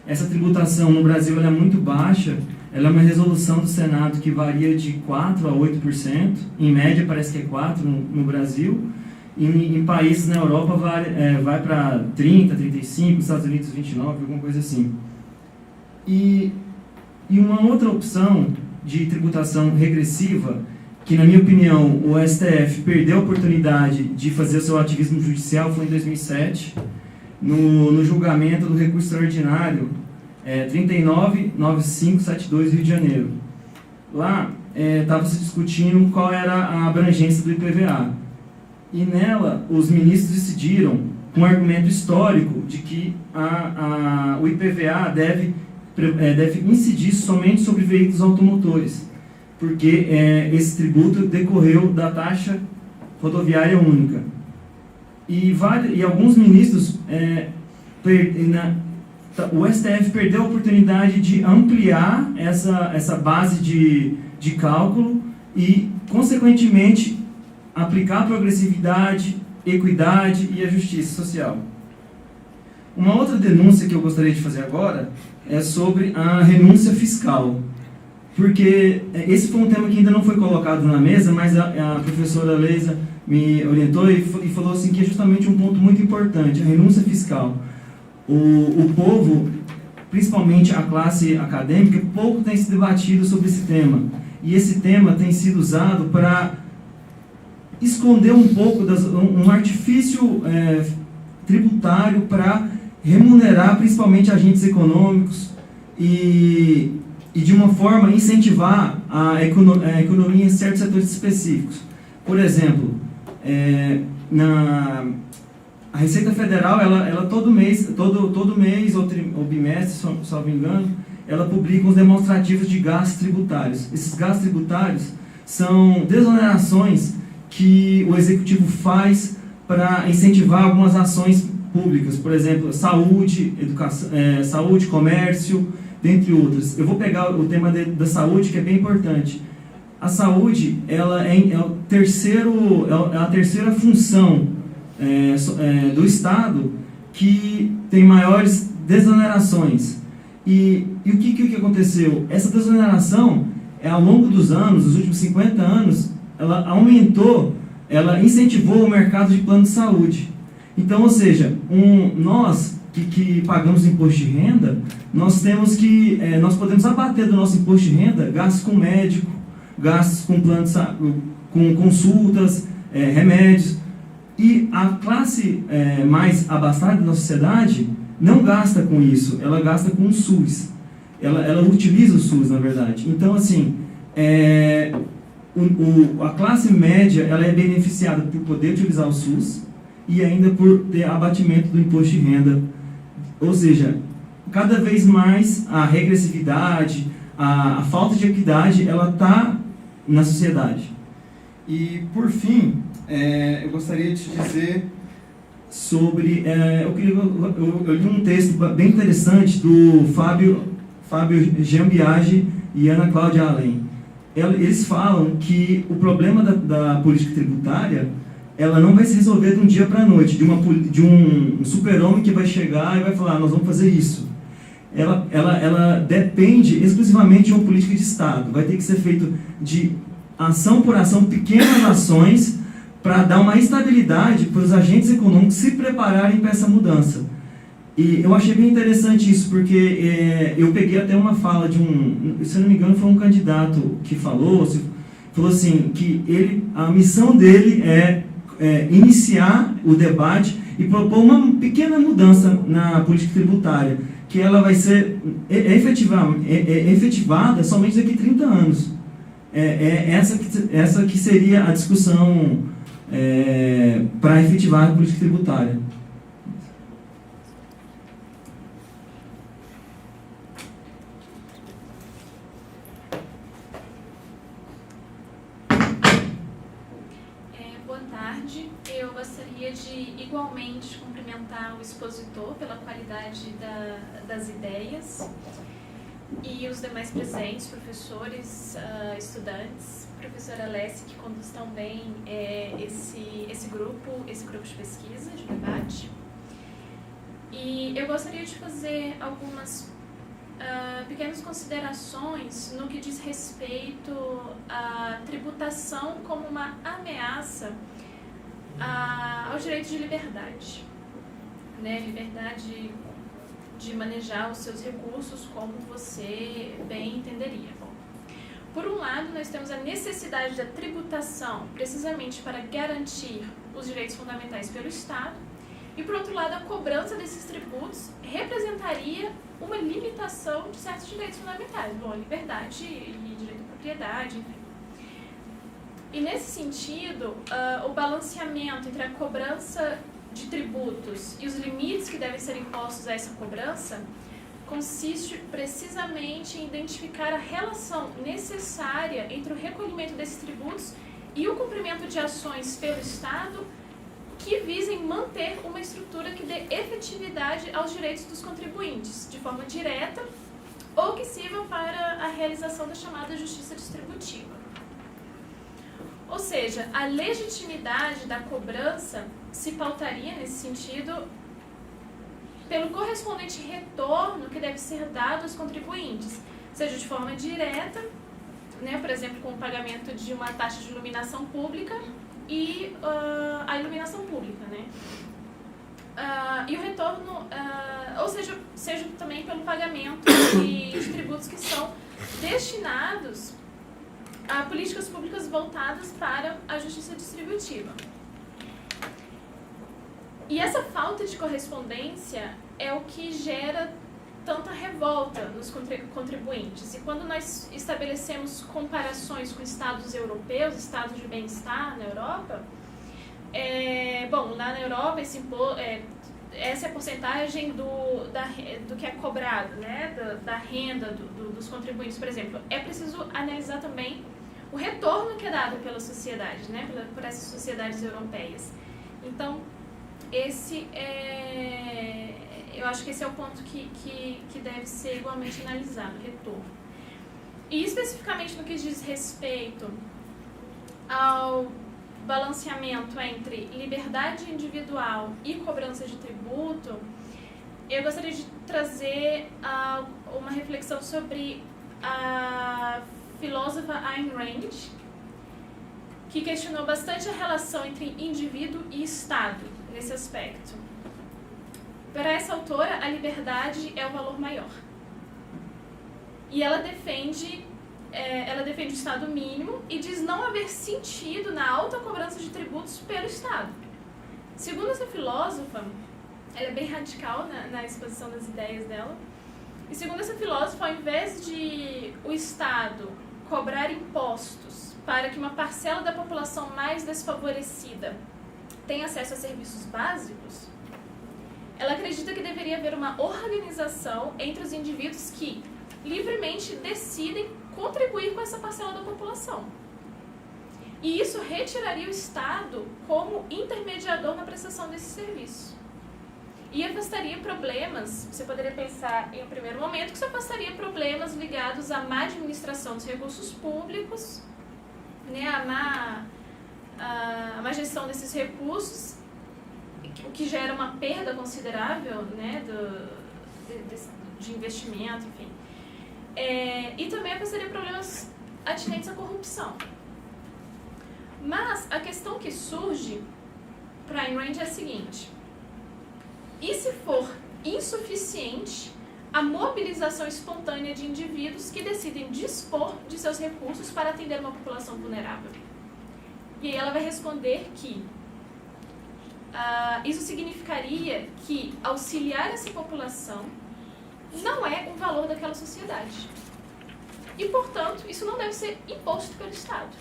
Essa tributação no Brasil ela é muito baixa, ela é uma resolução do Senado que varia de 4% a 8%, em média parece que é 4% no Brasil, e em países na Europa vai para 30%, 35%, nos Estados Unidos 29%, alguma coisa assim. E uma outra opção de tributação regressiva, que na minha opinião o STF perdeu a oportunidade de fazer o seu ativismo judicial, foi em 2007, no julgamento do recurso extraordinário 39.9572, Rio de Janeiro. Lá estava se discutindo qual era a abrangência do IPVA. E nela, os ministros decidiram, com um argumento histórico, de que o IPVA deve incidir somente sobre veículos automotores, porque esse tributo decorreu da taxa rodoviária única. E alguns ministros, o STF perdeu a oportunidade de ampliar essa base de cálculo e, consequentemente, aplicar a progressividade, equidade e a justiça social. Uma outra denúncia que eu gostaria de fazer agora é sobre a renúncia fiscal, porque esse foi um tema que ainda não foi colocado na mesa, mas a professora Leisa me orientou e falou assim que é justamente um ponto muito importante, a renúncia fiscal. O povo, principalmente a classe acadêmica, pouco tem se debatido sobre esse tema, e esse tema tem sido usado para esconder um pouco um artifício tributário para remunerar principalmente agentes econômicos e de uma forma incentivar a economia em certos setores específicos. Por exemplo, a Receita Federal, ela todo mês ou bimestre, se não me engano, ela publica os demonstrativos de gastos tributários. Esses gastos tributários são desonerações que o Executivo faz para incentivar algumas ações públicas, por exemplo, saúde, educação, saúde, comércio, dentre outras. Eu vou pegar o tema da saúde, que é bem importante. A saúde, ela é a terceira função do Estado que tem maiores desonerações. E o que aconteceu? Essa desoneração, ao longo dos anos, dos últimos 50 anos, ela aumentou, ela incentivou o mercado de plano de saúde. Então, ou seja, nós que pagamos imposto de renda, nós podemos abater do nosso imposto de renda gastos com médico, gastos com plano de saúde, com consultas, remédios. E a classe mais abastada da sociedade não gasta com isso, ela gasta com o SUS. Ela utiliza o SUS, na verdade. Então, assim, a classe média ela é beneficiada por poder utilizar o SUS e ainda por ter abatimento do imposto de renda. Ou seja, cada vez mais a regressividade, a falta de equidade, ela está na sociedade. E, por fim, eu gostaria de dizer sobre... eu li um texto bem interessante do Fábio Jean Biagi e Ana Cláudia Allen. Eles falam que o problema da política tributária, ela não vai se resolver de um dia para a noite, de um super-homem que vai chegar e vai falar, nós vamos fazer isso. Ela depende exclusivamente de uma política de Estado. Vai ter que ser feito de ação por ação, pequenas ações, para dar uma estabilidade para os agentes econômicos se prepararem para essa mudança. E eu achei bem interessante isso, porque eu peguei até uma fala de se não me engano, foi um candidato que falou assim, que a missão dele é iniciar o debate e propor uma pequena mudança na política tributária, que ela vai ser efetivada somente daqui a 30 anos. Essa que seria a discussão para efetivar a política tributária.
Boa tarde. Eu gostaria de igualmente cumprimentar o expositor pela qualidade das ideias e os demais presentes, professores, estudantes, professora Alessi, que conduz tão bem esse grupo de pesquisa, de debate. E eu gostaria de fazer algumas pequenas considerações no que diz respeito à tributação como uma ameaça ao direito de liberdade, né? Liberdade de manejar os seus recursos como você bem entenderia. Bom, por um lado, nós temos a necessidade da tributação, precisamente para garantir os direitos fundamentais pelo Estado, e, por outro lado, a cobrança desses tributos representaria uma limitação de certos direitos fundamentais, bom, liberdade e direito à propriedade, enfim. E, nesse sentido, o balanceamento entre a cobrança de tributos e os limites que devem ser impostos a essa cobrança consiste precisamente em identificar a relação necessária entre o recolhimento desses tributos e o cumprimento de ações pelo Estado que visem manter uma estrutura que dê efetividade aos direitos dos contribuintes, de forma direta, ou que sirva para a realização da chamada justiça distributiva. Ou seja, a legitimidade da cobrança se pautaria, nesse sentido, pelo correspondente retorno que deve ser dado aos contribuintes, seja de forma direta, né, por exemplo, com o pagamento de uma taxa de iluminação pública e a iluminação pública, né? E o retorno, ou seja também pelo pagamento de tributos que são destinados a políticas públicas voltadas para a justiça distributiva. E essa falta de correspondência é o que gera tanta revolta nos contribuintes. E quando nós estabelecemos comparações com estados europeus, estados de bem-estar na Europa, bom, lá na Europa essa é a porcentagem do que é cobrado, né, da renda dos contribuintes, por exemplo. É preciso analisar também o retorno que é dado pela sociedade, né, por essas sociedades europeias. Então, eu acho que esse é o ponto que deve ser igualmente analisado, o retorno. E especificamente no que diz respeito ao balanceamento entre liberdade individual e cobrança de tributo, eu gostaria de trazer uma reflexão sobre a filósofa Ayn Rand, que questionou bastante a relação entre indivíduo e Estado nesse aspecto. Para essa autora, a liberdade é o valor maior. E ela defende o Estado mínimo e diz não haver sentido na alta cobrança de tributos pelo Estado. Segundo essa filósofa, ela é bem radical na exposição das ideias dela, e segundo essa filósofa, ao invés de o Estado cobrar impostos para que uma parcela da população mais desfavorecida tenha acesso a serviços básicos, ela acredita que deveria haver uma organização entre os indivíduos que livremente decidem contribuir com essa parcela da população. E isso retiraria o Estado como intermediador na prestação desse serviço. E afastaria problemas, você poderia pensar em um primeiro momento, que isso afastaria problemas ligados à má administração dos recursos públicos, né, a má gestão desses recursos, o que gera uma perda considerável, né, de investimento, enfim. E também afastaria problemas atinentes à corrupção. Mas a questão que surge para Ayn Rand é a seguinte: e se for insuficiente a mobilização espontânea de indivíduos que decidem dispor de seus recursos para atender uma população vulnerável? E aí ela vai responder que isso significaria que auxiliar essa população não é um valor daquela sociedade. E, portanto, isso não deve ser imposto pelo Estado.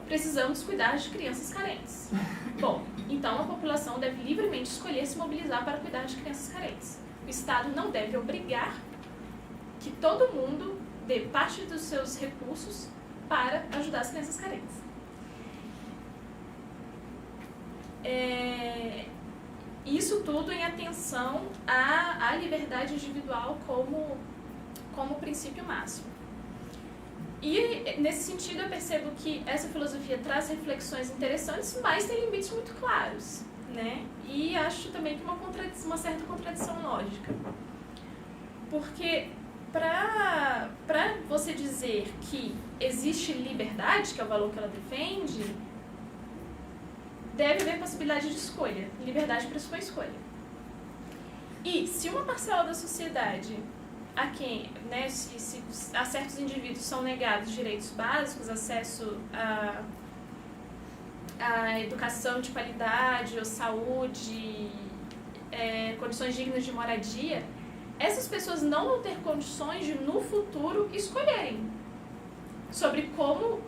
Precisamos cuidar de crianças carentes. Bom, então a população deve livremente escolher se mobilizar para cuidar de crianças carentes. O Estado não deve obrigar que todo mundo dê parte dos seus recursos para ajudar as crianças carentes. Isso tudo em atenção à liberdade individual como princípio máximo. E, nesse sentido, eu percebo que essa filosofia traz reflexões interessantes, mas tem limites muito claros, né? E acho também que uma certa contradição lógica. Porque, para você dizer que existe liberdade, que é o valor que ela defende, deve haver possibilidade de escolha. Liberdade pressupõe escolha. E se uma parcela da sociedade a quem, né, se a certos indivíduos são negados direitos básicos, acesso à educação de qualidade, ou saúde, condições dignas de moradia, essas pessoas não vão ter condições de, no futuro, escolherem sobre como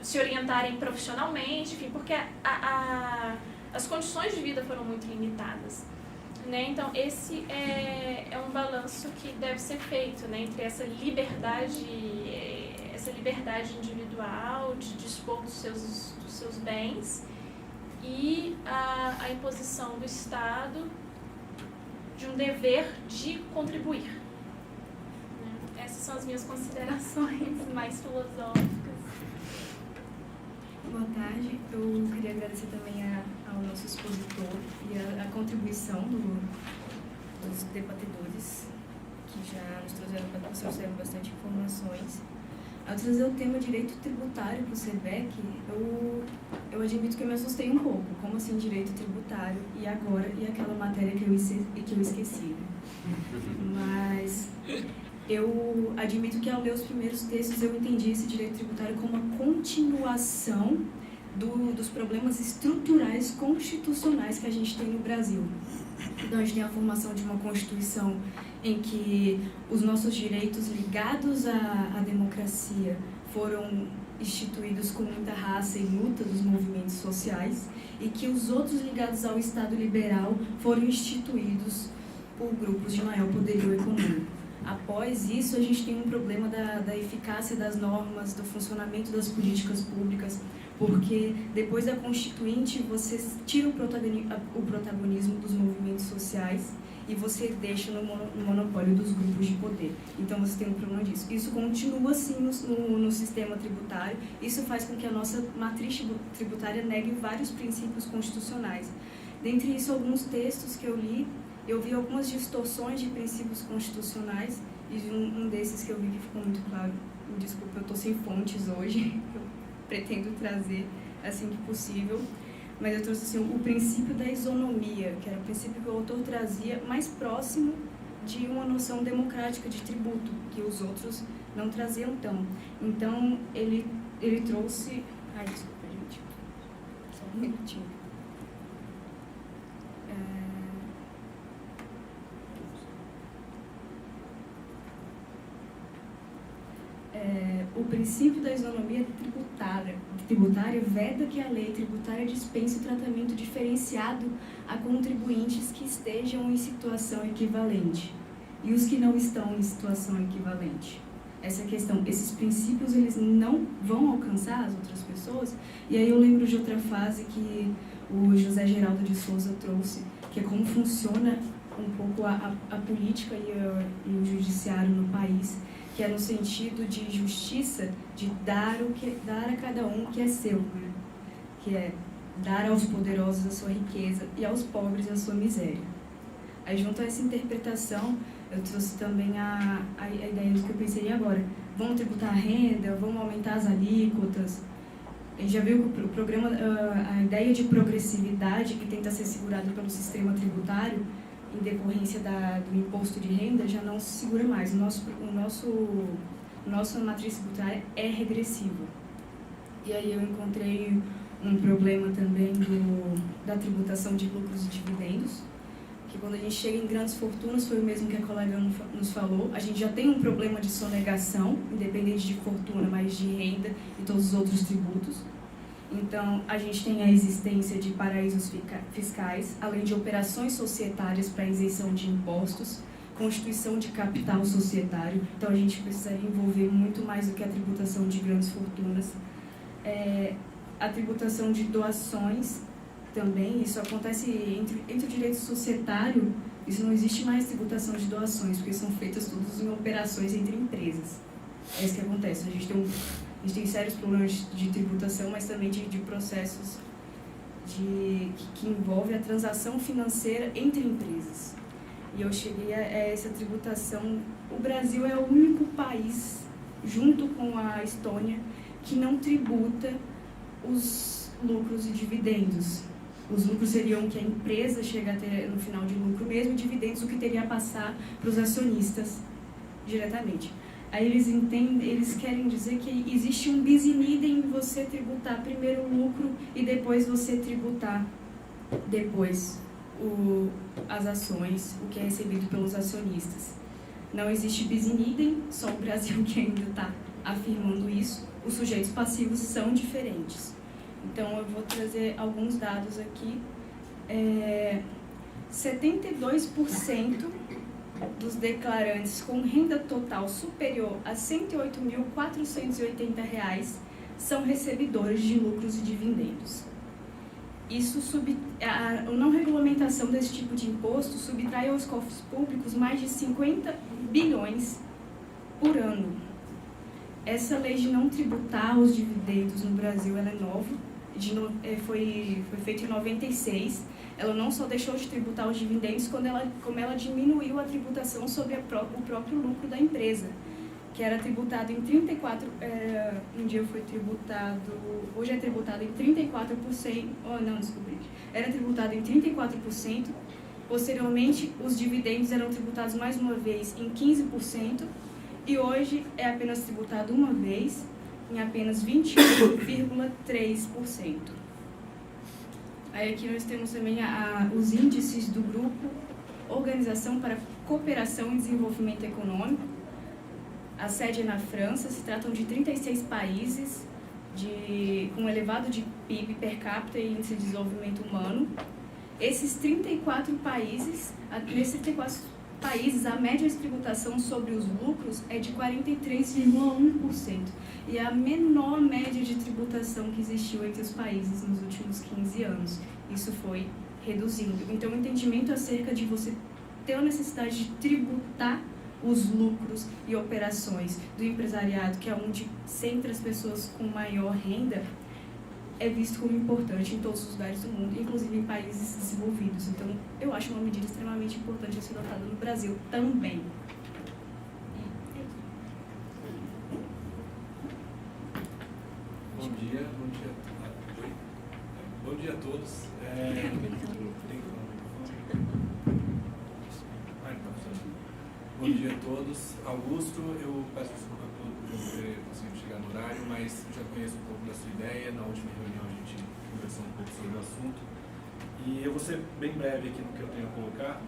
se orientarem profissionalmente, enfim, porque as condições de vida foram muito limitadas. Né? Então, esse é um balanço que deve ser feito, né, entre essa liberdade individual de dispor dos seus bens e a imposição do Estado de um dever de contribuir. Né? Essas são as minhas considerações mais filosóficas.
Boa tarde, eu queria agradecer também ao nosso expositor e a contribuição dos debatedores, que já nos trouxeram bastante informações. Ao trazer o tema direito tributário para o SEBEC, eu admito que eu me assustei um pouco. Como assim direito tributário? E agora? E aquela matéria que eu esqueci? Mas eu admito que ao ler os primeiros textos eu entendi esse direito tributário como uma continuação dos problemas estruturais constitucionais que a gente tem no Brasil. Então, a gente tem a formação de uma Constituição em que os nossos direitos ligados à democracia foram instituídos com muita raça e luta dos movimentos sociais e que os outros ligados ao Estado liberal foram instituídos por grupos de maior poderio econômico. Após isso, a gente tem um problema da eficácia das normas, do funcionamento das políticas públicas, porque depois da Constituinte você tira o protagonismo dos movimentos sociais e você deixa no monopólio dos grupos de poder. Então você tem um problema disso. Isso continua assim no sistema tributário, isso faz com que a nossa matriz tributária negue vários princípios constitucionais. Dentre isso, alguns textos que eu li, eu vi algumas distorções de princípios constitucionais, e um desses que eu vi que ficou muito claro, me desculpa, eu estou sem fontes hoje, eu pretendo trazer assim que possível, mas eu trouxe assim, o princípio da isonomia, que era o princípio que o autor trazia mais próximo de uma noção democrática de tributo, que os outros não traziam tão. Então, ele trouxe... Ai, desculpa, gente. Só um minutinho. O princípio da isonomia tributária veda que a lei tributária dispense o tratamento diferenciado a contribuintes que estejam em situação equivalente e os que não estão em situação equivalente. Essa questão, esses princípios, eles não vão alcançar as outras pessoas. E aí eu lembro de outra fase que o José Geraldo de Souza trouxe, que é como funciona um pouco a política e o judiciário no país, que é no sentido de justiça, de dar a cada um o que é seu, né? Que é dar aos poderosos a sua riqueza e aos pobres a sua miséria. Aí, junto a essa interpretação, eu trouxe também a ideia do que eu pensei agora. Vamos tributar a renda, vamos aumentar as alíquotas. A gente já viu que o programa, a ideia de progressividade que tenta ser segurada pelo sistema tributário, em decorrência do imposto de renda, já não se segura mais. Nossa matriz tributária é regressiva. E aí eu encontrei um problema também da tributação de lucros e dividendos, que quando a gente chega em grandes fortunas, foi o mesmo que a colega nos falou, a gente já tem um problema de sonegação, independente de fortuna, mas de renda e todos os outros tributos. Então, a gente tem a existência de paraísos fiscais, além de operações societárias para isenção de impostos, constituição de capital societário. Então, a gente precisaria envolver muito mais do que a tributação de grandes fortunas. A tributação de doações também, isso acontece entre o direito societário, isso não existe mais tributação de doações, porque são feitas todas em operações entre empresas. É isso que acontece. A gente tem sérios problemas de tributação, mas também de processos que envolvem a transação financeira entre empresas. E eu cheguei a essa tributação. O Brasil é o único país, junto com a Estônia, que não tributa os lucros e dividendos. Os lucros seriam o que a empresa chega a ter no final de lucro mesmo, e dividendos o que teria a passar para os acionistas diretamente. Aí eles querem dizer que existe um bis in idem em você tributar primeiro o lucro e depois você tributar depois as ações, o que é recebido pelos acionistas. Não existe bis in idem, só o Brasil que ainda está afirmando isso. Os sujeitos passivos são diferentes. Então, eu vou trazer alguns dados aqui. 72% dos declarantes com renda total superior a R$ 108.480 são recebedores de lucros e dividendos. A não regulamentação desse tipo de imposto subtrai aos cofres públicos mais de 50 bilhões por ano. Essa lei de não tributar os dividendos no Brasil, ela é nova, foi feita em 96. Ela não só deixou de tributar os dividendos, como ela diminuiu a tributação sobre o próprio lucro da empresa, que era tributado em 34%, hoje é tributado em 34%, era tributado em 34%, posteriormente os dividendos eram tributados mais uma vez em 15%, e hoje é apenas tributado uma vez, em apenas 21,3%. Aí aqui nós temos também os índices do grupo Organização para Cooperação e Desenvolvimento Econômico. A sede é na França, se tratam de 36 países com elevado de PIB per capita e índice de desenvolvimento humano. Nesses 34 países, a média de tributação sobre os lucros é de 43,1%. E é a menor média de tributação que existiu entre os países nos últimos 15 anos. Isso foi reduzindo. Então, o entendimento acerca de você ter a necessidade de tributar os lucros e operações do empresariado, que é onde centra as pessoas com maior renda, é visto como importante em todos os lugares do mundo, inclusive em países desenvolvidos. Então, eu acho uma medida extremamente importante a ser adotada no Brasil também.
Bom dia a todos. Bom dia a todos. Augusto, eu peço desculpa por não ter conseguido chegar no horário, mas já conheço um pouco da sua ideia. Na última reunião a gente conversou um pouco sobre o assunto. E eu vou ser bem breve aqui no que eu tenho a colocar.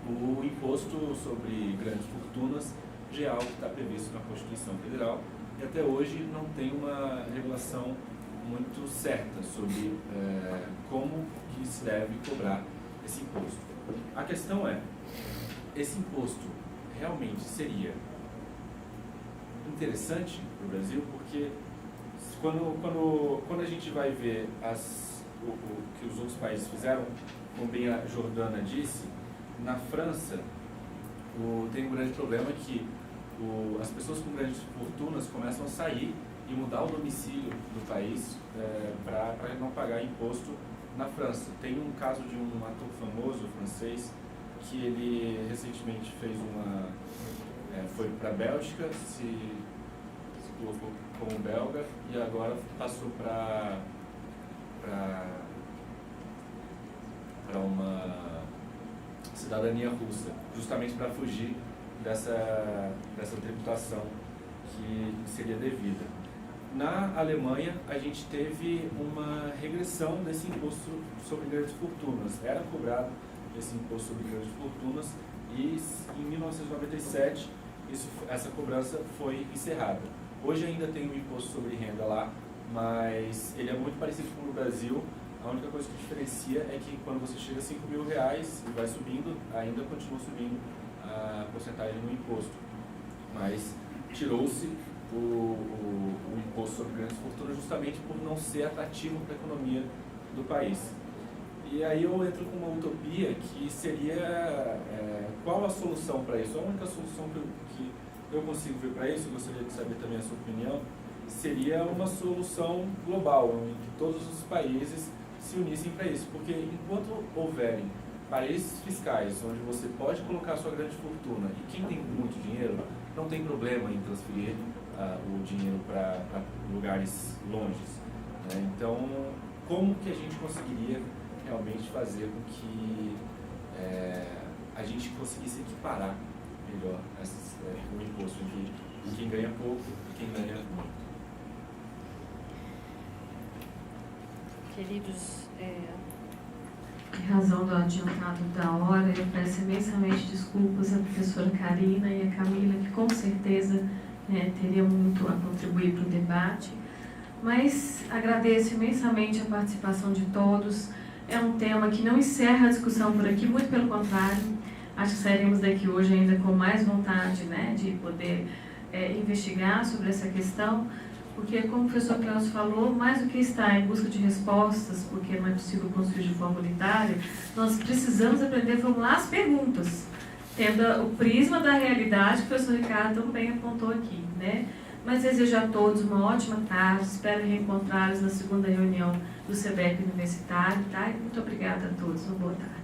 O imposto sobre grandes fortunas já é algo que está previsto na Constituição Federal e até hoje não tem uma regulação muito certa sobre como que se deve cobrar esse imposto. A questão é, esse imposto realmente seria interessante para o Brasil, porque quando a gente vai ver o que os outros países fizeram, como bem a Jordana disse, na França tem um grande problema que as pessoas com grandes fortunas começam a sair e mudar o domicílio do país para não pagar imposto na França. Tem um caso de um ator famoso francês que ele recentemente foi para a Bélgica, se colocou como belga e agora passou para uma cidadania russa, justamente para fugir dessa tributação que seria devida. Na Alemanha, a gente teve uma regressão desse imposto sobre grandes fortunas. Era cobrado esse imposto sobre grandes fortunas e em 1997 essa cobrança foi encerrada. Hoje ainda tem um imposto sobre renda lá, mas ele é muito parecido com o Brasil. A única coisa que diferencia é que quando você chega a R$5.000 e vai subindo, ainda continua subindo a porcentagem no imposto. Mas tirou-se o imposto sobre grandes fortunas justamente por não ser atrativo para a economia do país. E aí eu entro com uma utopia que seria qual a solução para isso? A única solução que eu consigo ver para isso, eu gostaria de saber também a sua opinião, seria uma solução global, em que todos os países se unissem para isso, porque enquanto houverem paraísos fiscais onde você pode colocar a sua grande fortuna e quem tem muito dinheiro não tem problema em transferir o dinheiro para lugares longes, né? Então como que a gente conseguiria realmente fazer com que a gente conseguisse equiparar melhor o imposto entre quem ganha pouco e quem ganha muito.
Queridos,
Em razão do adiantado da hora, eu peço imensamente desculpas à professora Karina e à Camila, que com certeza teria muito a contribuir para o debate, mas agradeço imensamente a participação de todos. É um tema que não encerra a discussão por aqui, muito pelo contrário, acho que sairemos daqui hoje ainda com mais vontade, de poder investigar sobre essa questão, porque, como o professor Cláudio falou, mais do que estar em busca de respostas, porque não é possível construir de forma unitária, nós precisamos aprender a formular as perguntas, tendo o prisma da realidade que o professor Ricardo também apontou aqui, Mas desejo a todos uma ótima tarde, espero reencontrá-los na segunda reunião do SEBEC Universitário, E muito obrigada a todos, uma boa tarde.